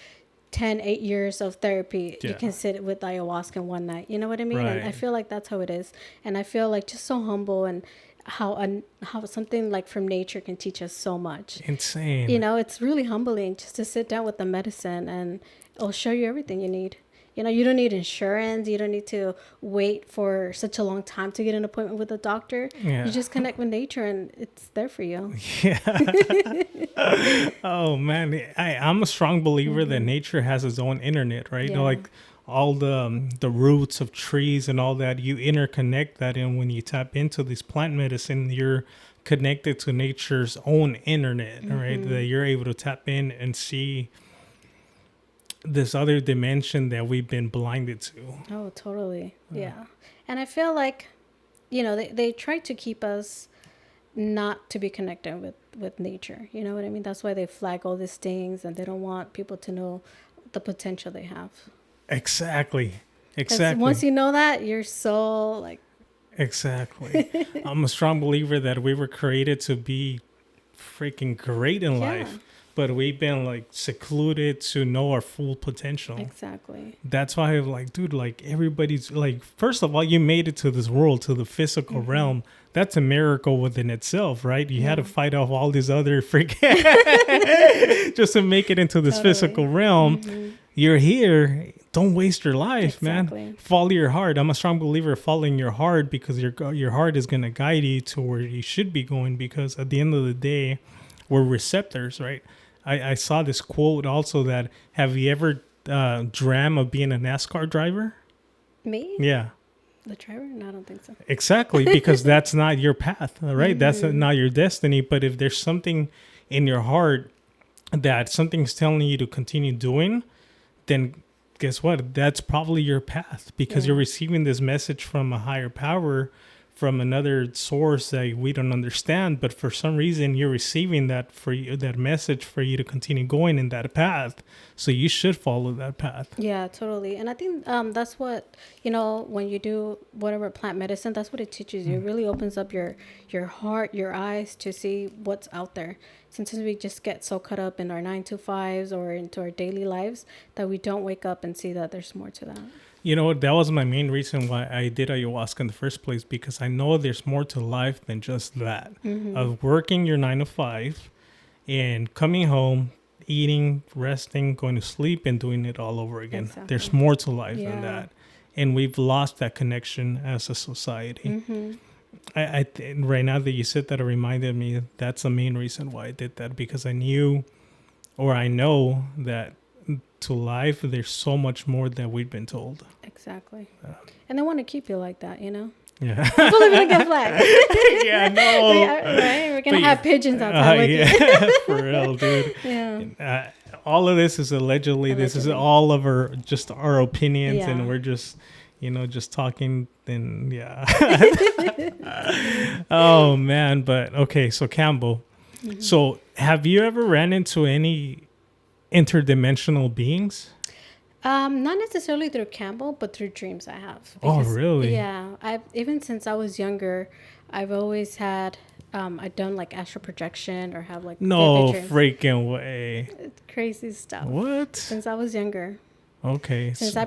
8 years of therapy, you can sit with ayahuasca in one night. You know what I mean? Right. And I feel like that's how it is. And I feel like just so humble, and how something like from nature can teach us so much. Insane. You know, it's really humbling just to sit down with the medicine and it'll show you everything you need. You know, you don't need insurance. You don't need to wait for such a long time to get an appointment with a doctor. Yeah. You just connect with nature and it's there for you. Yeah. Oh man, I'm a strong believer that nature has its own internet, right? Yeah. Like all the roots of trees and all that, you interconnect that, and when you tap into this plant medicine, you're connected to nature's own internet, right? That you're able to tap in and see this other dimension that we've been blinded to. Oh, totally. Yeah. And I feel like, you know, they try to keep us not to be connected with nature. You know what I mean? That's why they flag all these things and they don't want people to know the potential they have. Exactly. 'Cause once you know that, you're so like... Exactly. I'm a strong believer that we were created to be freaking great in life, but we've been like secluded to know our full potential. Exactly. That's why I'm like, dude, like everybody's like, first of all, you made it to this world, to the physical realm. That's a miracle within itself, right? You had to fight off all these other freaking just to make it into this physical realm. You're here. Don't waste your life, man. Follow your heart. I'm a strong believer of following your heart, because your heart is going to guide you to where you should be going, because at the end of the day, we're receptors, right? I saw this quote also that, have you ever dreamt of being a NASCAR driver? Me? Yeah. The driver? No, I don't think so. Exactly, because that's not your path, right? That's not your destiny. But if there's something in your heart that something's telling you to continue doing, then guess what? That's probably your path, because you're receiving this message from a higher power, from another source that we don't understand. But for some reason, you're receiving that for you, that message for you to continue going in that path. So you should follow that path. Yeah, totally. And I think that's what, you know, when you do whatever plant medicine, that's what it teaches you. It really opens up your heart, your eyes to see what's out there. Sometimes we just get so caught up in our 9-to-5s or into our daily lives that we don't wake up and see that there's more to that. You know what? That was my main reason why I did ayahuasca in the first place, because I know there's more to life than just that. Of working your 9-to-5 and coming home, eating, resting, going to sleep, and doing it all over again. Exactly. There's more to life than that. And we've lost that connection as a society. I right now that you said that, it reminded me that's the main reason why I did that, because I knew, or I know that to life there's so much more than we've been told. Exactly. And they want to keep you like that, you know? Yeah. People are gonna get flagged. Yeah, no. Right? We're gonna have pigeons outside with you. For real, dude. Yeah. All of this is allegedly. This is all of our opinions, and we're just, just talking. And oh man, but okay. So Kambo, so have you ever ran into any interdimensional beings? Not necessarily through Kambo, but through dreams I have. Because, really? Yeah. Even since I was younger, I've always had, I've done like astral projection or have like... No freaking way. It's crazy stuff. What? Since I was younger. Okay. Since I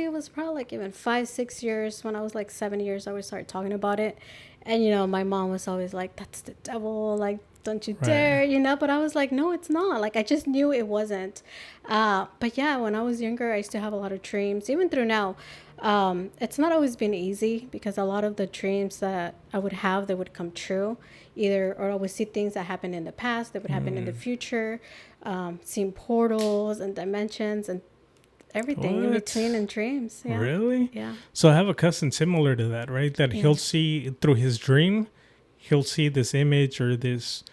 was probably like even 5-6 years. When I was like 7 years, I would start talking about it. And, my mom was always like, that's the devil. Like, don't you dare, but I was like, no, it's not. Like, I just knew it wasn't. But yeah, when I was younger, I used to have a lot of dreams, even through now. It's not always been easy, because a lot of the dreams that I would have, they would come true or I would see things that happened in the past that would happen in the future, seeing portals and dimensions and everything in between in dreams. Yeah. Really? Yeah. So I have a cousin similar to that, right? That he'll see through his dream, he'll see this image or this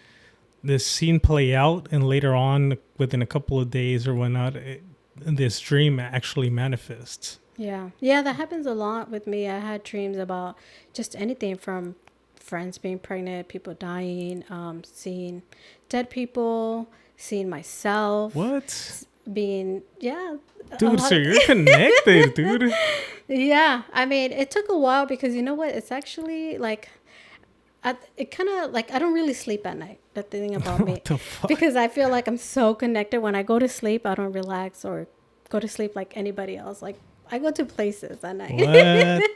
scene play out, and later on, within a couple of days or whatnot, this dream actually manifests. Yeah, that happens a lot with me. I had dreams about just anything from friends being pregnant, people dying, seeing dead people, seeing myself. What? Being, Dude, so you're connected, dude. Yeah, I mean, it took a while, because you know what? It's actually like... it kind of like, I don't really sleep at night. The thing about me, because I feel like I'm so connected. When I go to sleep, I don't relax or go to sleep like anybody else. Like, I go to places at night. What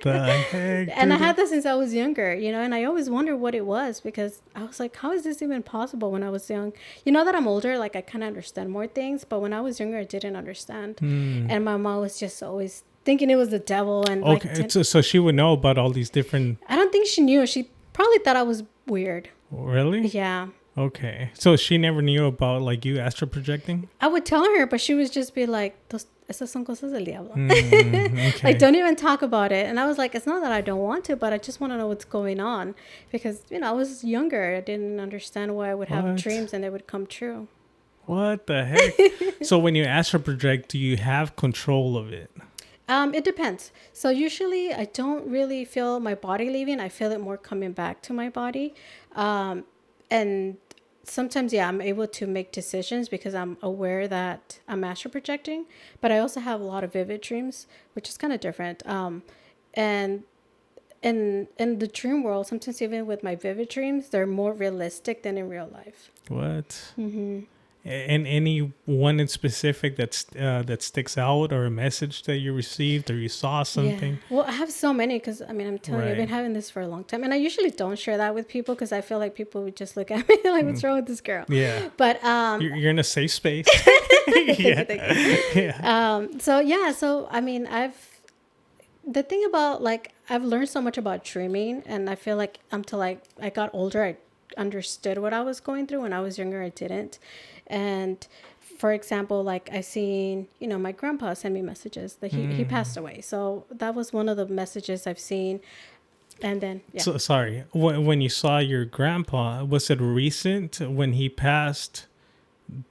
the heck? And I dude? had that since I was younger, you know, and I always wondered what it was because I was like, how is this even possible when I was young? You know that I'm older, like I kind of understand more things, but when I was younger, I didn't understand. And my mom was just always thinking it was the devil. And Okay, like, so she would know about all these different. I don't think she knew. She probably thought I was weird. Really? Yeah. Okay, so she never knew about like you astral projecting. I would tell her, but she would just be like, esas son cosas del diablo. Okay. Like, don't even talk about it. And I was like, it's not that I don't want to, but I just want to know what's going on. Because, you know, I was younger. I didn't understand why I would have What? dreams and they would come true. What the heck? So when you astral project, do you have control of it? It depends. So usually I don't really feel my body leaving. I feel it more coming back to my body. And sometimes, yeah, I'm able to make decisions because I'm aware that I'm astral projecting. But I also have a lot of vivid dreams, which is kind of different. And in the dream world, sometimes even with my vivid dreams, they're more realistic than in real life. What? And any one in specific that sticks out, or a message that you received, or you saw something? Yeah. Well, I have so many because, I mean, I'm telling you, I've been Right. having this for a long time. And I usually don't share that with people because I feel like people would just look at me like, what's wrong with this girl? Yeah. But You're in a safe space. thank you, Yeah. thank you. Yeah. So I mean, the thing about, like, I've learned so much about dreaming, and I feel like until I got older, I understood what I was going through. When I was younger, I didn't. And for example, like I seen, you know, my grandpa send me messages that he passed away. So that was one of the messages I've seen. And then, yeah. So sorry. When you saw your grandpa, was it recent when he passed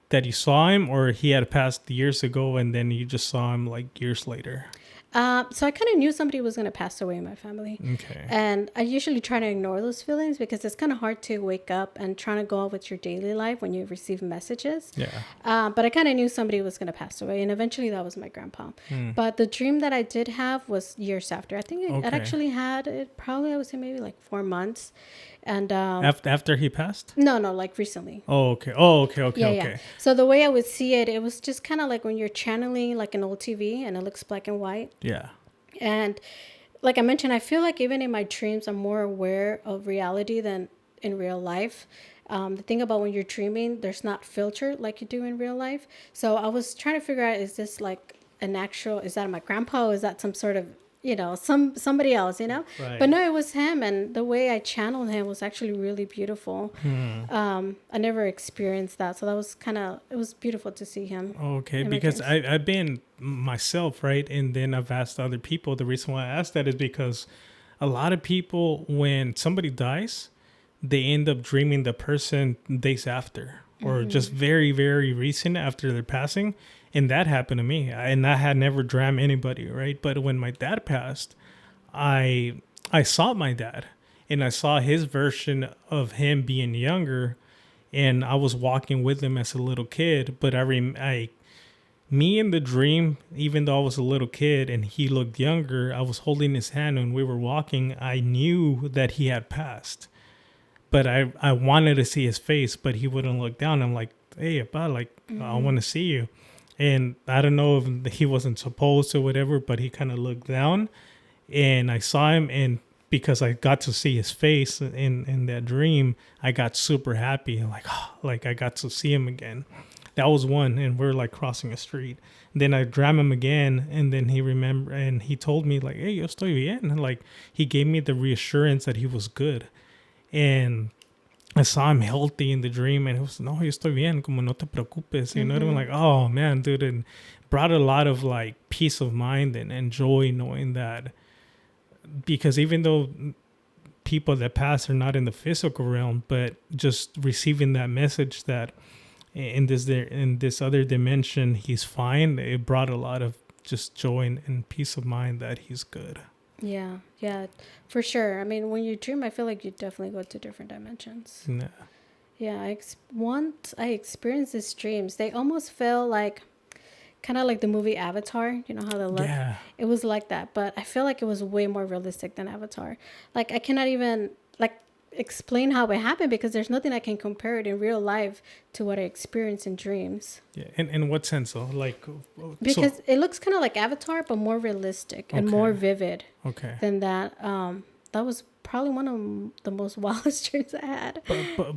that you saw him, or he had passed years ago and then you just saw him like years later? So I kind of knew somebody was going to pass away in my family. Okay. And I usually try to ignore those feelings because it's kind of hard to wake up and trying to go on with your daily life when you receive messages. Yeah. But I kind of knew somebody was going to pass away. And eventually that was my grandpa. But the dream that I did have was years after. I think I Okay. actually had it probably, I would say maybe like 4 months. And After he passed? no, like recently. Oh, okay. Oh, okay. Okay. Yeah, Okay. yeah. So the way I would see it, it was just kind of like when you're channeling like an old TV and it looks black and white. Yeah. And like I mentioned, I feel like even in my dreams, I'm more aware of reality than in real life. The thing about when you're dreaming, there's not filter like you do in real life. So I was trying to figure out, is this like an actual, is that my grandpa? Or is that some sort of, you know, somebody else, you know? Right. But no, it was him. And the way I channeled him was actually really beautiful. I never experienced that. So that was it was beautiful to see him. Okay, in my because dreams. I've been myself, right? And then I've asked other people. The reason why I asked that is because a lot of people, when somebody dies, they end up dreaming the person days after, or just very, very recent after their passing. And that happened to me. And I had never dreamt anybody, right? But when my dad passed, I saw my dad, and I saw his version of him being younger, and I was walking with him as a little kid. But me in the dream, even though I was a little kid and he looked younger, I was holding his hand when we were walking. I knew that he had passed, but I wanted to see his face, but he wouldn't look down. I'm like, hey, Appa, like, I want to see you. And I don't know if he wasn't supposed to, whatever, but he kind of looked down, and I saw him, and because I got to see his face in that dream, I got super happy. Like, oh, like I got to see him again. That was one, and we're like crossing a street. Then I dreamt him again, and then he remembered, and he told me like, hey, yo estoy bien. And like, he gave me the reassurance that he was good. And I saw him healthy in the dream, and it was, no, yo estoy bien, como no te preocupes. You know what I mean? Like, oh man, dude, and brought a lot of like peace of mind and joy knowing that, because even though people that pass are not in the physical realm, but just receiving that message that in this other dimension he's fine, it brought a lot of just joy and peace of mind that he's good. Yeah, for sure. I mean, when you dream, I feel like you definitely go to different dimensions. Yeah. Yeah, once I experienced these dreams, they almost feel like kind of like the movie Avatar. You know how they look? Yeah. It was like that, but I feel like it was way more realistic than Avatar. Like I cannot even, like, explain how it happened because there's nothing I can compare it in real life to what I experience in dreams. Yeah. In what sense though? Like, because it looks kind of like Avatar, but more realistic and more vivid than that. That was probably one of the most wildest dreams I had.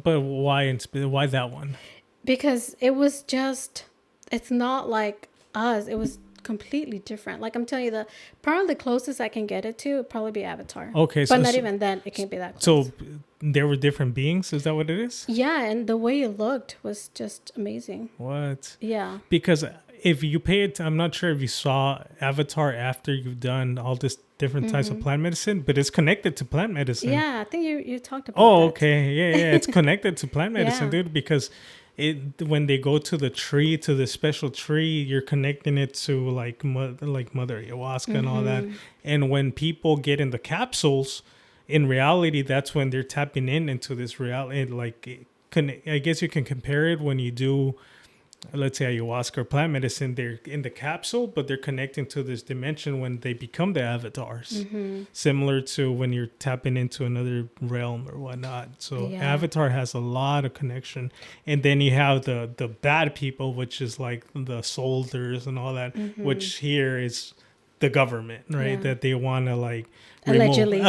But why that one? Because it was just, it's not like us. It was completely different. Like I'm telling you, probably the closest I can get it to would probably be Avatar. Okay, but not even then. It can't be that close. So there were different beings. Is that what it is? Yeah, and the way it looked was just amazing. What? Yeah. Because if you pay it, I'm not sure if you saw Avatar after you've done all this different types of plant medicine, but it's connected to plant medicine. Yeah, I think you talked about. Oh, that. okay, yeah, it's connected to plant medicine, dude. Because when they go to the tree, to the special tree, you're connecting it to like mother ayahuasca and all that. And when people get in the capsules, in reality, that's when they're tapping into this reality. Like, I guess you can compare it when you do, let's say, ayahuasca or plant medicine. They're in the capsule, but they're connecting to this dimension when they become the avatars. Similar to when you're tapping into another realm or whatnot. So Avatar has a lot of connection. And then you have the bad people, which is like the soldiers and all that, which here is the government, right? That they want to like allegedly.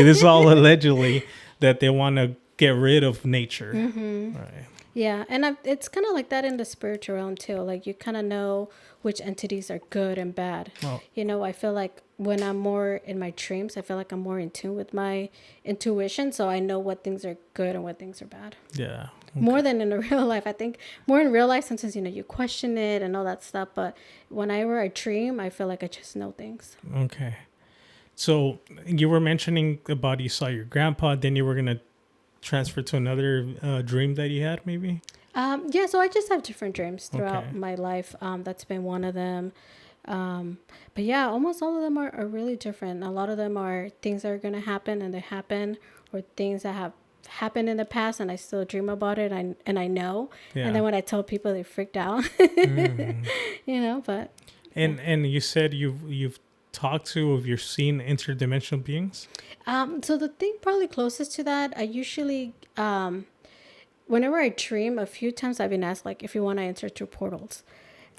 This is all allegedly that they want to get rid of nature. Right. Yeah, and it's kind of like that in the spiritual realm too. Like you kind of know which entities are good and bad. Oh. You know, I feel like when I'm more in my dreams, I feel like I'm more in tune with my intuition. So I know what things are good and what things are bad. Yeah. Okay. More than in real life. I think more in real life, sometimes, you know, you question it and all that stuff. But whenever I dream, I feel like I just know things. Okay. So you were mentioning about you saw your grandpa, then you were going to transfer to another dream that you had, maybe? Yeah, so I just have different dreams throughout my life. That's been one of them. But yeah, almost all of them are really different. A lot of them are things that are going to happen and they happen, or things that have happened in the past and I still dream about it and I know. Yeah. And then when I tell people, they freaked out. You know, but... And you said you've talked to, or you've seen interdimensional beings? So the thing probably closest to that, I usually, whenever I dream, a few times I've been asked, like, if you want to enter through portals.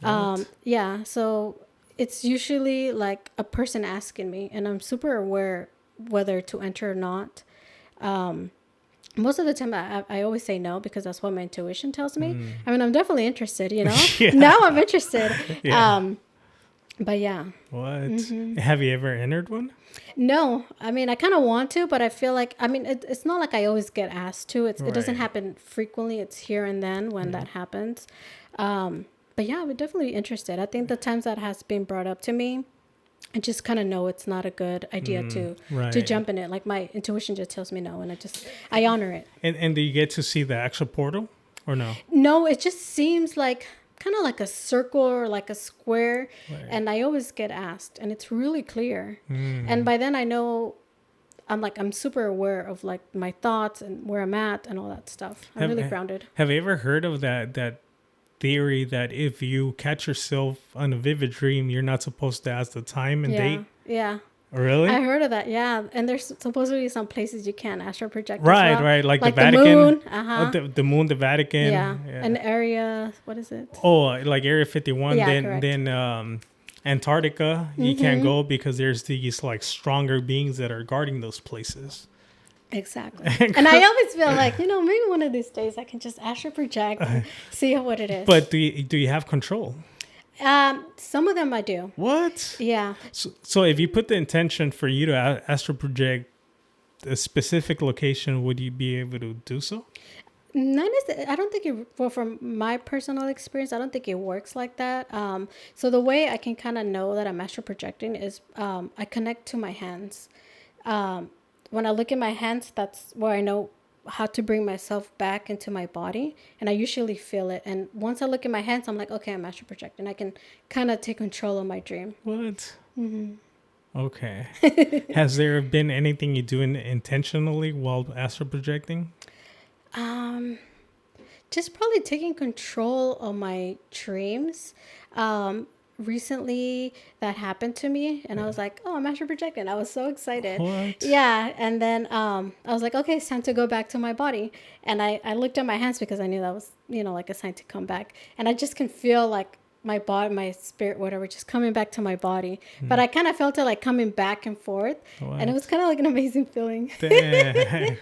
Yeah, so it's usually like a person asking me, and I'm super aware whether to enter or not. Most of the time, I always say no, because that's what my intuition tells me. I mean, I'm definitely interested, you know? Now I'm interested. Yeah. But yeah. What? Have you ever entered one? No. I mean, I kind of want to, but I feel like, I mean, it's not like I always get asked to. It doesn't happen frequently. It's here and then when that happens. But yeah, I'm definitely interested. I think the times that has been brought up to me, I just kind of know it's not a good idea to jump in it. Like my intuition just tells me no, and I honor it. And do you get to see the actual portal or no? No, it just seems like kind of like a circle or like a square, and I always get asked, and it's really clear. And by then I know I'm super aware of like my thoughts and where I'm at and all that stuff. I'm really grounded. Have you ever heard of that theory that if you catch yourself on a vivid dream, you're not supposed to ask the time and date? Yeah. Really? I heard of that, yeah. And there's supposedly some places you can astral project. Right. Like the Vatican. The moon. The moon, the Vatican. Yeah. An area, what is it? Oh, like Area 51. Yeah, then Antarctica, you can't go because there's these like stronger beings that are guarding those places. Exactly. And I always feel like, maybe one of these days I can just astral project and see what it is. But do you have control? Some of them I do. What? Yeah. So if you put the intention for you to astral project a specific location, would you be able to do so? I don't think from my personal experience, I don't think it works like that. So the way I can kind of know that I'm astral projecting is I connect to my hands. When I look at my hands, that's where I know how to bring myself back into my body, and I usually feel it. And once I look at my hands, I'm like, okay, I'm astral projecting. I can kind of take control of my dream. What? Okay. Has there been anything you do intentionally while astral projecting? Just probably taking control of my dreams. recently that happened to me, and I was like, oh, I'm astral projecting. I was so excited. What? Yeah. And then I was like, okay, it's time to go back to my body. And I looked at my hands because I knew that was, like a sign to come back. And I just can feel like my body, my spirit, whatever, just coming back to my body. But I kind of felt it like coming back and forth. What? And it was kind of like an amazing feeling. Damn.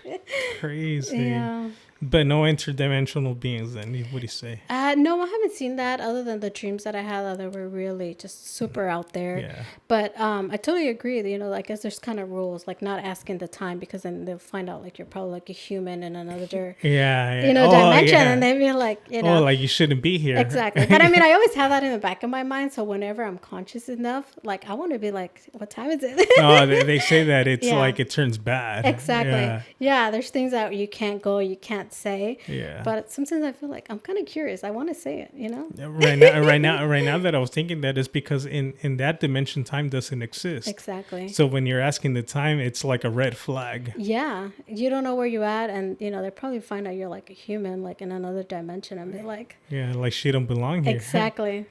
Crazy. Yeah. But no interdimensional beings then, what do you say? No, I haven't seen that other than the dreams that I had that were really just super out there. Yeah. But I totally agree that, I guess there's kind of rules, like not asking the time, because then they'll find out like you're probably like a human in another Yeah. dimension. Yeah. And they'd be like, Oh, like you shouldn't be here. Exactly. But I mean, I always have that in the back of my mind. So whenever I'm conscious enough, like I want to be like, what time is it? No, they say that it's Yeah. like it turns bad. Exactly. Yeah. There's things that you can't go, you can't say. Yeah. But sometimes I feel like I'm kind of curious. I want to say it, Right now that I was thinking that is because in that dimension, time doesn't exist. Exactly. So when you're asking the time, it's like a red flag. Yeah. You don't know where you're at. And, they probably find out you're like a human, like in another dimension. And be like, Yeah, like she don't belong here. Exactly.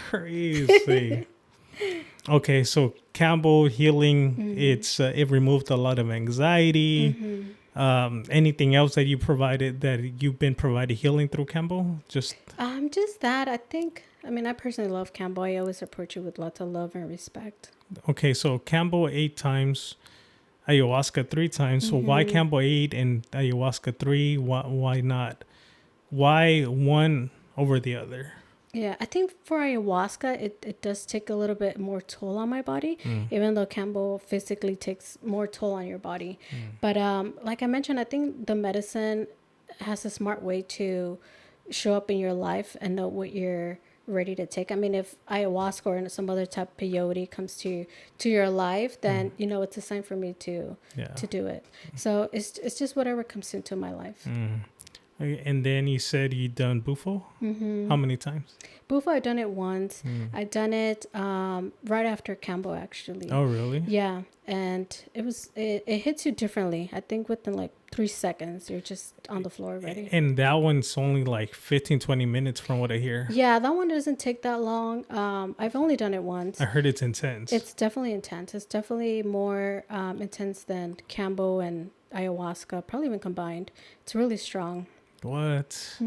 Crazy. Okay, so Kambo healing, it removed a lot of anxiety. Anything else that you've been provided healing through Kambo? Just that. I personally love Kambo. I always approach it with lots of love and respect. okay. So Kambo 8 times, ayahuasca 3 times. So why Kambo 8 and ayahuasca 3? Why not? Why one over the other? Yeah, I think for ayahuasca, it does take a little bit more toll on my body, even though Kambo physically takes more toll on your body. But like I mentioned, I think the medicine has a smart way to show up in your life and know what you're ready to take. I mean, if ayahuasca or some other type of peyote comes to your life, then it's a sign for me to do it. So it's just whatever comes into my life. And then you said you done Bufo? How many times? Bufo, I've done it once. I've done it right after Kambo, actually. Oh, really? Yeah. And it hits you differently. I think within like 3 seconds, you're just on the floor already. And that one's only like 15, 20 minutes from what I hear. Yeah, that one doesn't take that long. I've only done it once. I heard it's intense. It's definitely intense. It's definitely more intense than Kambo and ayahuasca, probably even combined. It's really strong. What?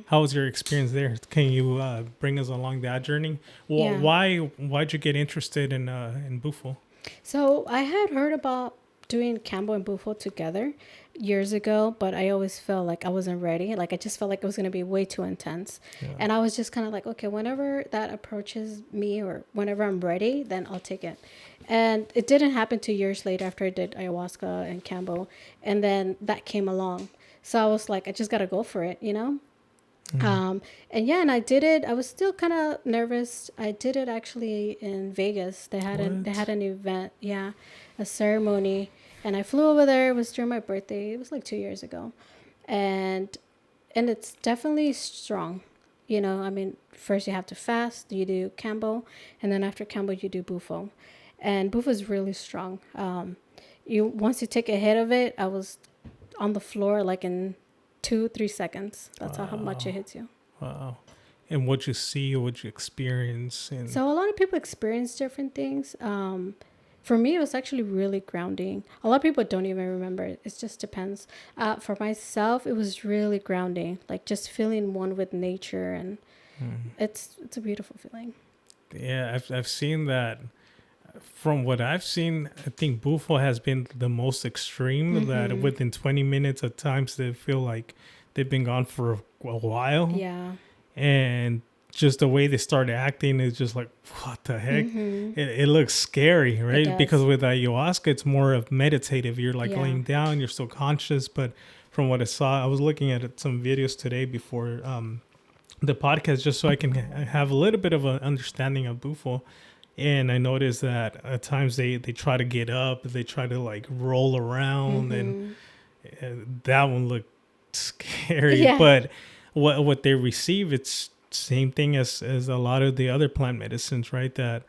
How was your experience there? Can you bring us along that journey? Yeah. Why'd you get interested in Bufo? So I had heard about doing Kambo and Bufo together years ago, but I always felt like I wasn't ready. Like I just felt like it was going to be way too intense. Yeah. And I was just kind of like, okay, whenever that approaches me or whenever I'm ready, then I'll take it. And it didn't happen 2 years later after I did ayahuasca and Kambo. And then that came along. So I was like, I just got to go for it, And I did it. I was still kind of nervous. I did it actually in Vegas. They had an event, a ceremony, and I flew over there. It was during my birthday. It was like 2 years ago, and it's definitely strong. First you have to fast. You do Kambo, and then after Kambo you do Bufo, and Bufo is really strong. Once you take a hit of it, I was on the floor like in 2-3 seconds. That's how much it hits you. Wow. And what you see or what you experience? So a lot of people experience different things. For me, it was actually really grounding. A lot of people don't even remember it. It just depends. For myself, it was really grounding, like just feeling one with nature, and it's a beautiful feeling. Yeah, I've seen that. From what I've seen, I think Bufo has been the most extreme, that within 20 minutes at times they feel like they've been gone for a while. Yeah. And just the way they start acting is just like, what the heck? It looks scary, right? Because with ayahuasca, it's more of meditative. You're like laying down, you're still conscious. But from what I saw, I was looking at some videos today before the podcast just so I can have a little bit of an understanding of Bufo. And I noticed that at times they try to get up, they try to like roll around, and that one looked scary. Yeah. But what they receive, it's same thing as a lot of the other plant medicines, right? That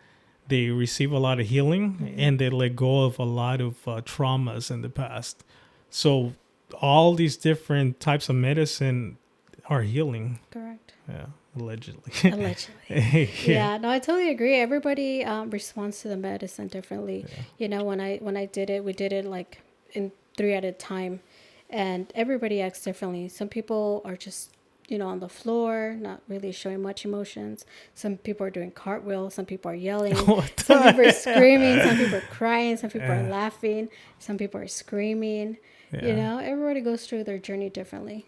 they receive a lot of healing and they let go of a lot of traumas in the past. So all these different types of medicine are healing. Correct. Yeah. Allegedly. Allegedly. Yeah, no, I totally agree. Everybody responds to the medicine differently. Yeah. You know, when I did it, we did it like in 3 at a time, and everybody acts differently. Some people are just, you know, on the floor, not really showing much emotions. Some people are doing cartwheels. Some people are yelling. What the Some people are hell? screaming. Some people are crying. Some people are Yeah. laughing. Some people are screaming. You Yeah. know, everybody goes through their journey differently.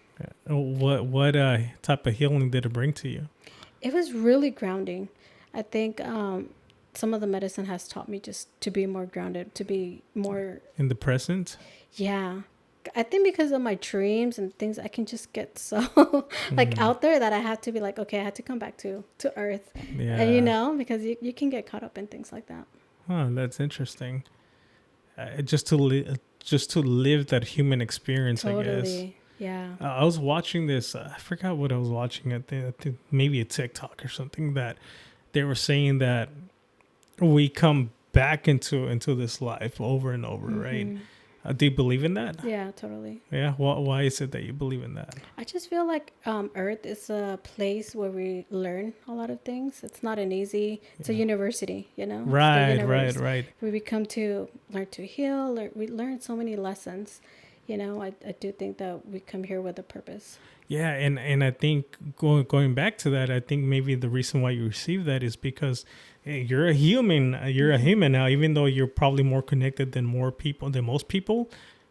What type of healing did it bring to you? It was really grounding. I think some of the medicine has taught me just to be more grounded, to be more, In the present? yeah. I think because of my dreams and things, I can just get so like out there that I have to be like, okay, I have to come back to earth. Yeah. And, you know, because you can get caught up in things like that. Huh, that's interesting. Just to live that human experience, I guess. Totally. Yeah. I was watching this. I forgot what I was watching. I think maybe a TikTok or something that they were saying that we come back into this life over and over, right? Do you believe in that? Yeah, totally. Yeah. Why is it that you believe in that? I just feel like Earth is a place where we learn a lot of things. It's not an easy. It's a university, you know. Right. Where we come to learn to heal. We learn so many lessons. You know, I do think that we come here with a purpose. Yeah, and I think going back to that, I think maybe the reason why you receive that is because you're a human. You're a human now, even though you're probably more connected than most people.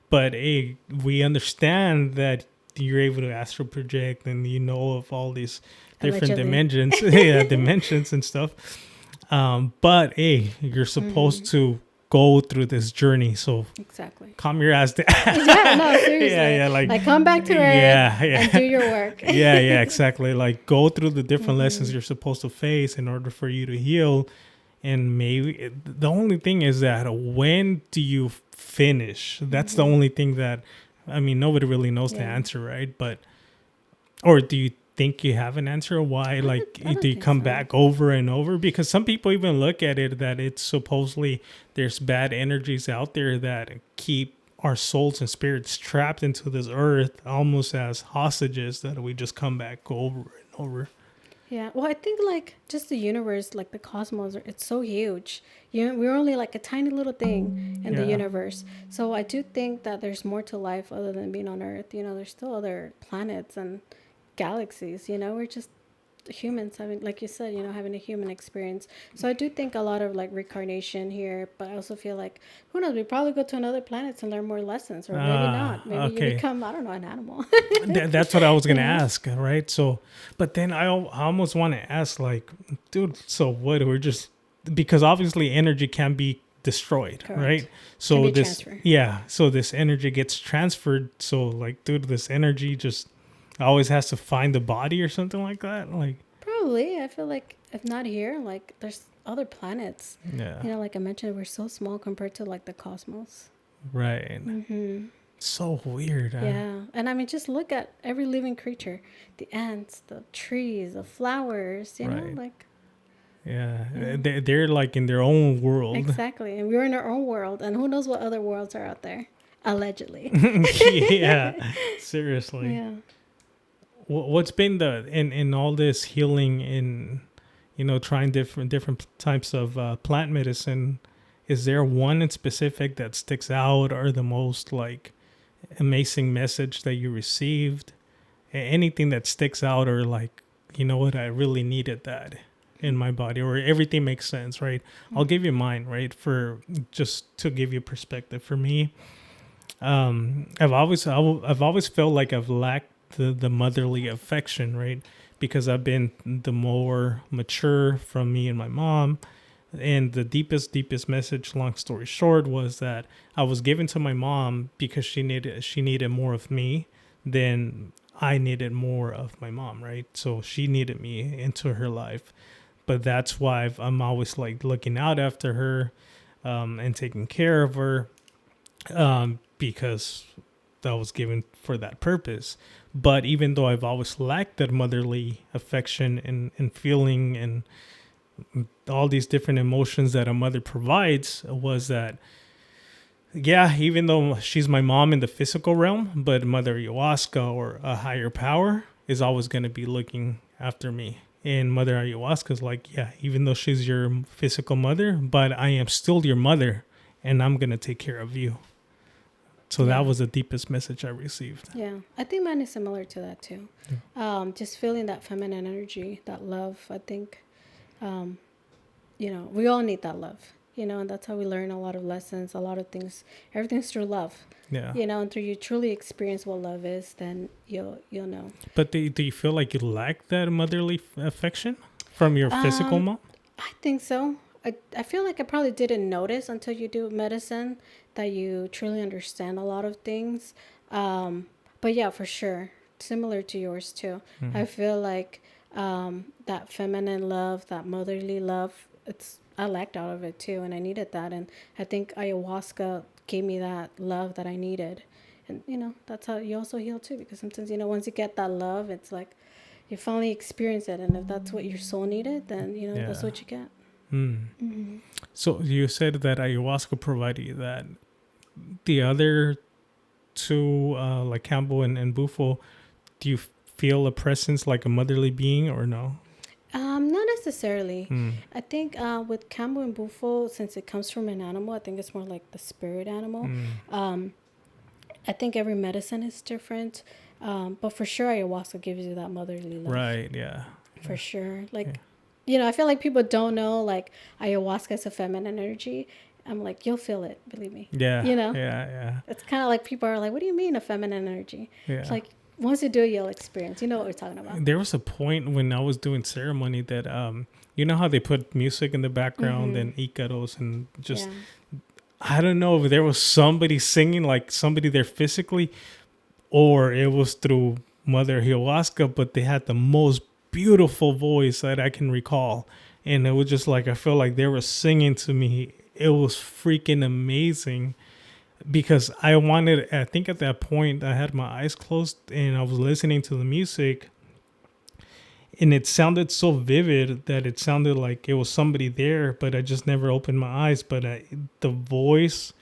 But hey, we understand that you're able to astral project, and you know of all these different dimensions, dimensions and stuff. But hey, you're supposed to go through this journey, so exactly, calm your ass down. Yeah, no, seriously. Yeah, like come back to Earth and do your work. yeah, exactly. Like go through the different lessons you're supposed to face in order for you to heal. And maybe the only thing is that when do you finish? That's the only thing that, I mean, nobody really knows the answer, right? But, or do you think you have an answer why? Like, do you come back over and over? Because some people even look at it that it's supposedly there's bad energies out there that keep our souls and spirits trapped into this earth almost as hostages that we just come back over and over. Yeah, well, I think like just the universe, like the cosmos, it's so huge. We're only like a tiny little thing in the universe. So I do think that there's more to life other than being on Earth. You know, there's still other planets and galaxies. You know, we're just humans having, like you said, you know, having a human experience. So I do think a lot of like reincarnation here, but I also feel like, who knows, we probably go to another planet and learn more lessons, or maybe not. Maybe you become, I don't know, an animal. That's what I was gonna ask, right? So, but then I almost want to ask, like, dude, so what? We're just, because obviously energy can be destroyed. Correct. Right? So this transfer. So this energy gets transferred. So like, dude, this energy just always has to find the body or something like that. Like, probably. I feel like if not here, like there's other planets. Yeah. You know, like I mentioned, we're so small compared to like the cosmos. Right. So weird. Yeah. And I mean, just look at every living creature, the ants, the trees, the flowers, you know, like. Yeah. They're like in their own world. Exactly. And we're in our own world, and who knows what other worlds are out there. Allegedly. Yeah. Seriously. Yeah. What's been in all this healing, in, you know, trying different types of plant medicine, is there one in specific that sticks out, or the most like amazing message that you received? Anything that sticks out, or like, you know what, I really needed that in my body, or everything makes sense, right? I'll give you mine, right? For just to give you perspective. For me, I've always felt like I've lacked the motherly affection, right? Because I've been the more mature from me and my mom. And the deepest message, long story short, was that I was given to my mom because she needed more of me than I needed more of my mom, right? So she needed me into her life. But that's why I'm always like looking out after her and taking care of her, because that was given for that purpose. But even though I've always lacked that motherly affection and feeling and all these different emotions that a mother provides, was that, yeah, even though she's my mom in the physical realm, but Mother Ayahuasca or a higher power is always going to be looking after me. And Mother Ayahuasca is like, yeah, even though she's your physical mother, but I am still your mother, and I'm going to take care of you. So that was the deepest message I received. Yeah, I think mine is similar to that too. Yeah. Just feeling that feminine energy, that love. I think, we all need that love, and that's how we learn a lot of lessons, a lot of things. Everything's through love. Yeah. And through you truly experience what love is, then you'll know. But do you feel like you lack that motherly affection from your physical mom? I think so. I feel like I probably didn't notice until you do medicine that you truly understand a lot of things. But yeah, for sure. Similar to yours too. Mm-hmm. I feel like that feminine love, that motherly love, I lacked out of it too, and I needed that. And I think ayahuasca gave me that love that I needed. And, that's how you also heal too, because sometimes, once you get that love, it's like you finally experience it. And if that's what your soul needed, then, that's what you get. Mm-hmm. So you said that ayahuasca provided you that. The other two, like Kambo and Bufo, do you feel a presence like a motherly being or no? Not necessarily. I think with Kambo and Bufo, since it comes from an animal, I think it's more like the spirit animal. I think every medicine is different, but for sure ayahuasca gives you that motherly love. Right, yeah. For sure. Like, I feel like people don't know, like, ayahuasca is a feminine energy. I'm like, you'll feel it, believe me. Yeah. Yeah. It's kind of like people are like, what do you mean a feminine energy? Yeah. It's like, once you do it, you'll experience. You know what we're talking about. There was a point when I was doing ceremony that, you know how they put music in the background and ícaros and just, I don't know if there was somebody singing, like somebody there physically, or it was through Mother Ayahuasca, but they had the most beautiful voice that I can recall. And it was just like, I felt like they were singing to me. It was freaking amazing because I think at that point I had my eyes closed and I was listening to the music and it sounded so vivid that it sounded like it was somebody there, but I just never opened my eyes. But the voice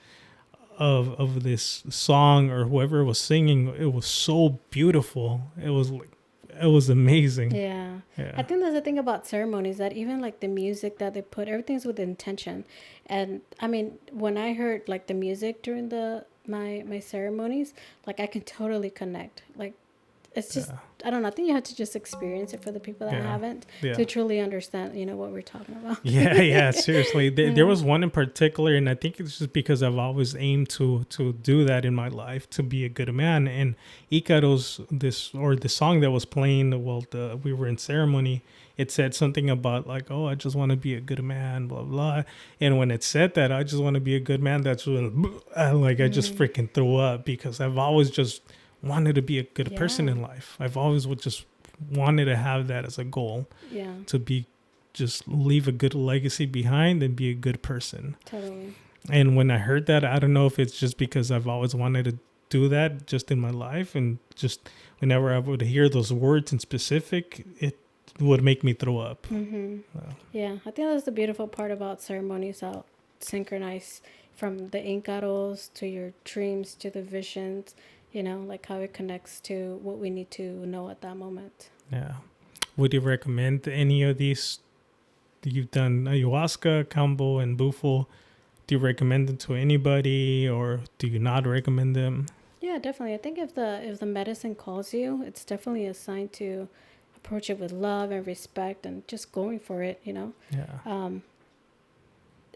of this song or whoever was singing, it was so beautiful. It was amazing. Yeah. I think that's the thing about ceremonies, that even like the music that they put, everything's with intention. And I mean, when I heard like the music during my ceremonies, like I can totally connect. Like it's just, I don't know. I think you have to just experience it for the people that haven't to truly understand, what we're talking about. Yeah, seriously. There was one in particular, and I think it's just because I've always aimed to do that in my life, to be a good man. And Icaros, the song that was playing while we were in ceremony, it said something about like, oh, I just want to be a good man, blah, blah. And when it said that, I just want to be a good man, that's when, I just freaking threw up because I've always just wanted to be a good person in life. I've always just wanted to have that as a goal. Yeah. To just leave a good legacy behind and be a good person. Totally. And when I heard that, I don't know if it's just because I've always wanted to do that just in my life, and just whenever I would hear those words in specific, it would make me throw up. Mm-hmm. Yeah, I think that's the beautiful part about ceremonies, how synchronize from the Incaros to your dreams to the visions. Like how it connects to what we need to know at that moment. Yeah. Would you recommend any of these? You've done ayahuasca, Kambo, and Bufo. Do you recommend them to anybody, or do you not recommend them? Yeah, definitely. I think if the medicine calls you, it's definitely a sign to approach it with love and respect and just going for it, Yeah.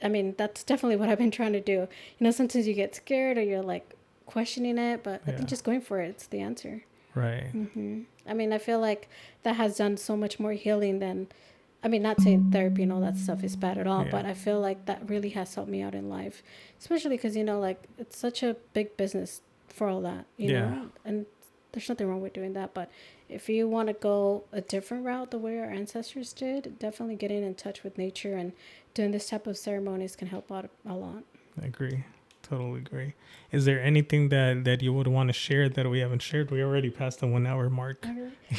I mean, that's definitely what I've been trying to do. Sometimes you get scared or you're like questioning it, but I think just going for it's the answer. Right. Mm-hmm. I mean, I feel like that has done so much more healing than, I mean, not saying therapy and all that stuff is bad at all, but I feel like that really has helped me out in life, especially because, like it's such a big business for all that, you know, and there's nothing wrong with doing that. But if you want to go a different route, the way our ancestors did, definitely getting in touch with nature and doing this type of ceremonies can help out a lot. I agree. Totally agree. Is there anything that you would want to share that we haven't shared? We already passed the 1 hour mark.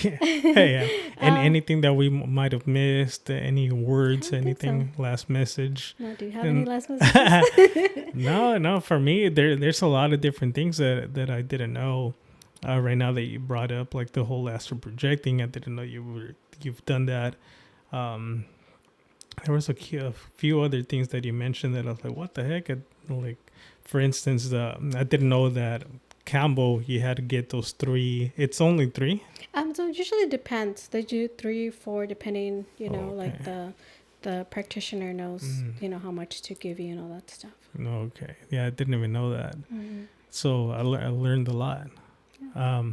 Yeah. And anything that we might have missed, any words, anything, last message? No, do you have any last messages? No. For me, there's a lot of different things that I didn't know. right now that you brought up like the whole astral projecting. I didn't know you've done that. There was a few other things that you mentioned that I was like, what the heck? Like, for instance, I didn't know that Kambo, you had to get those 3. It's only 3? So it usually depends. They do 3, 4, depending, like the practitioner knows, how much to give you and all that stuff. Okay. Yeah, I didn't even know that. Mm-hmm. So I learned a lot. Yeah.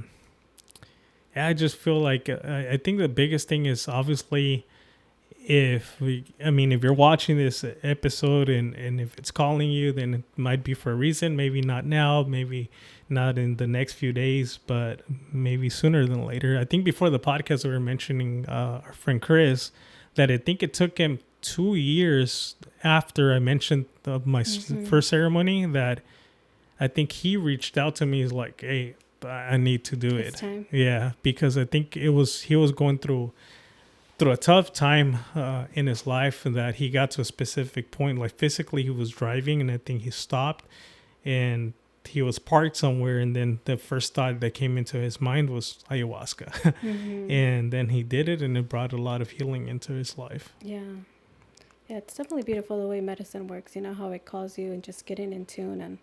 I just feel like I think the biggest thing is obviously if you're watching this episode and if it's calling you, then it might be for a reason. Maybe not now, maybe not in the next few days, but maybe sooner than later. I think before the podcast we were mentioning our friend Chris that I think it took him 2 years after I mentioned my first ceremony that I think he reached out to me. He's like, hey, I need to do it. Time. Yeah, because I think he was going through a tough time in his life that he got to a specific point. Like physically he was driving and I think he stopped and he was parked somewhere, and then the first thought that came into his mind was ayahuasca. And then he did it and it brought a lot of healing into his life. Yeah, it's definitely beautiful the way medicine works, how it calls you and just getting in tune and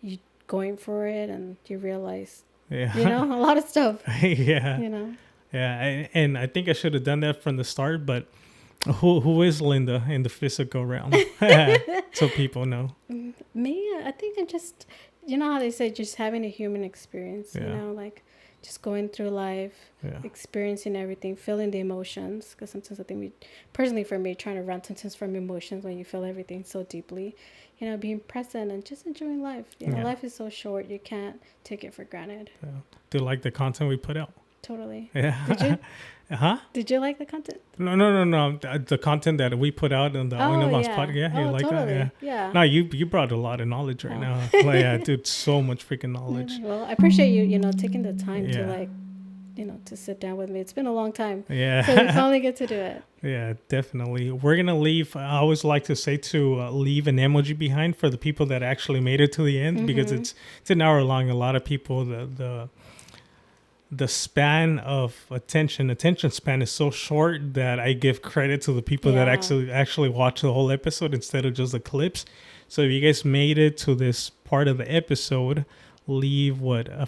you going for it and you realize a lot of stuff. Yeah, and I think I should have done that from the start, but who is Linda in the physical realm? So people know. Me, I think I'm just, how they say, just having a human experience, like just going through life, experiencing everything, feeling the emotions. Because sometimes I think personally for me, trying to run sometimes from emotions when you feel everything so deeply, being present and just enjoying life. Life is so short. You can't take it for granted. Yeah. Do you like the content we put out? Totally. Yeah. Did you? Huh? Did you like the content? No. The content that we put out on the Nomas podcast. Yeah, you like totally. that? Yeah. No, you brought a lot of knowledge right now. Like, dude, so much freaking knowledge. Well, I appreciate you, taking the time to to sit down with me. It's been a long time. Yeah. So we finally get to do it. Yeah, definitely. We're going to leave. I always like to say to leave an emoji behind for the people that actually made it to the end, because it's an hour long. A lot of people, the span of attention span is so short that I give credit to the people that actually watch the whole episode instead of just the clips. So if you guys made it to this part of the episode, leave a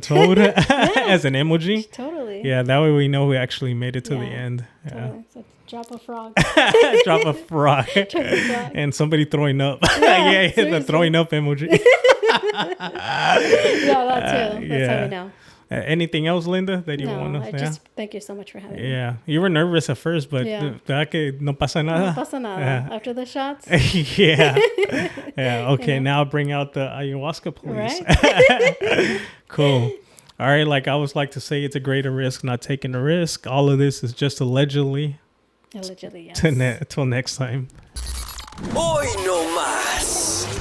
toad as an emoji. Totally. Yeah, that way we know we actually made it to the end. Totally. So drop a frog. Drop a frog. And somebody throwing up. The throwing up emoji. That too. That's how we know. Anything else, Linda, that you want to say? Just thank you so much for having me. Yeah, you were nervous at first, but que no pasa nada. No pasa nada. After the shots. Yeah. Okay, now bring out the ayahuasca, please. Right? Cool. All right, like I always like to say, it's a greater risk not taking a risk. All of this is just allegedly. Allegedly, yes. Till next time. Hoy no más.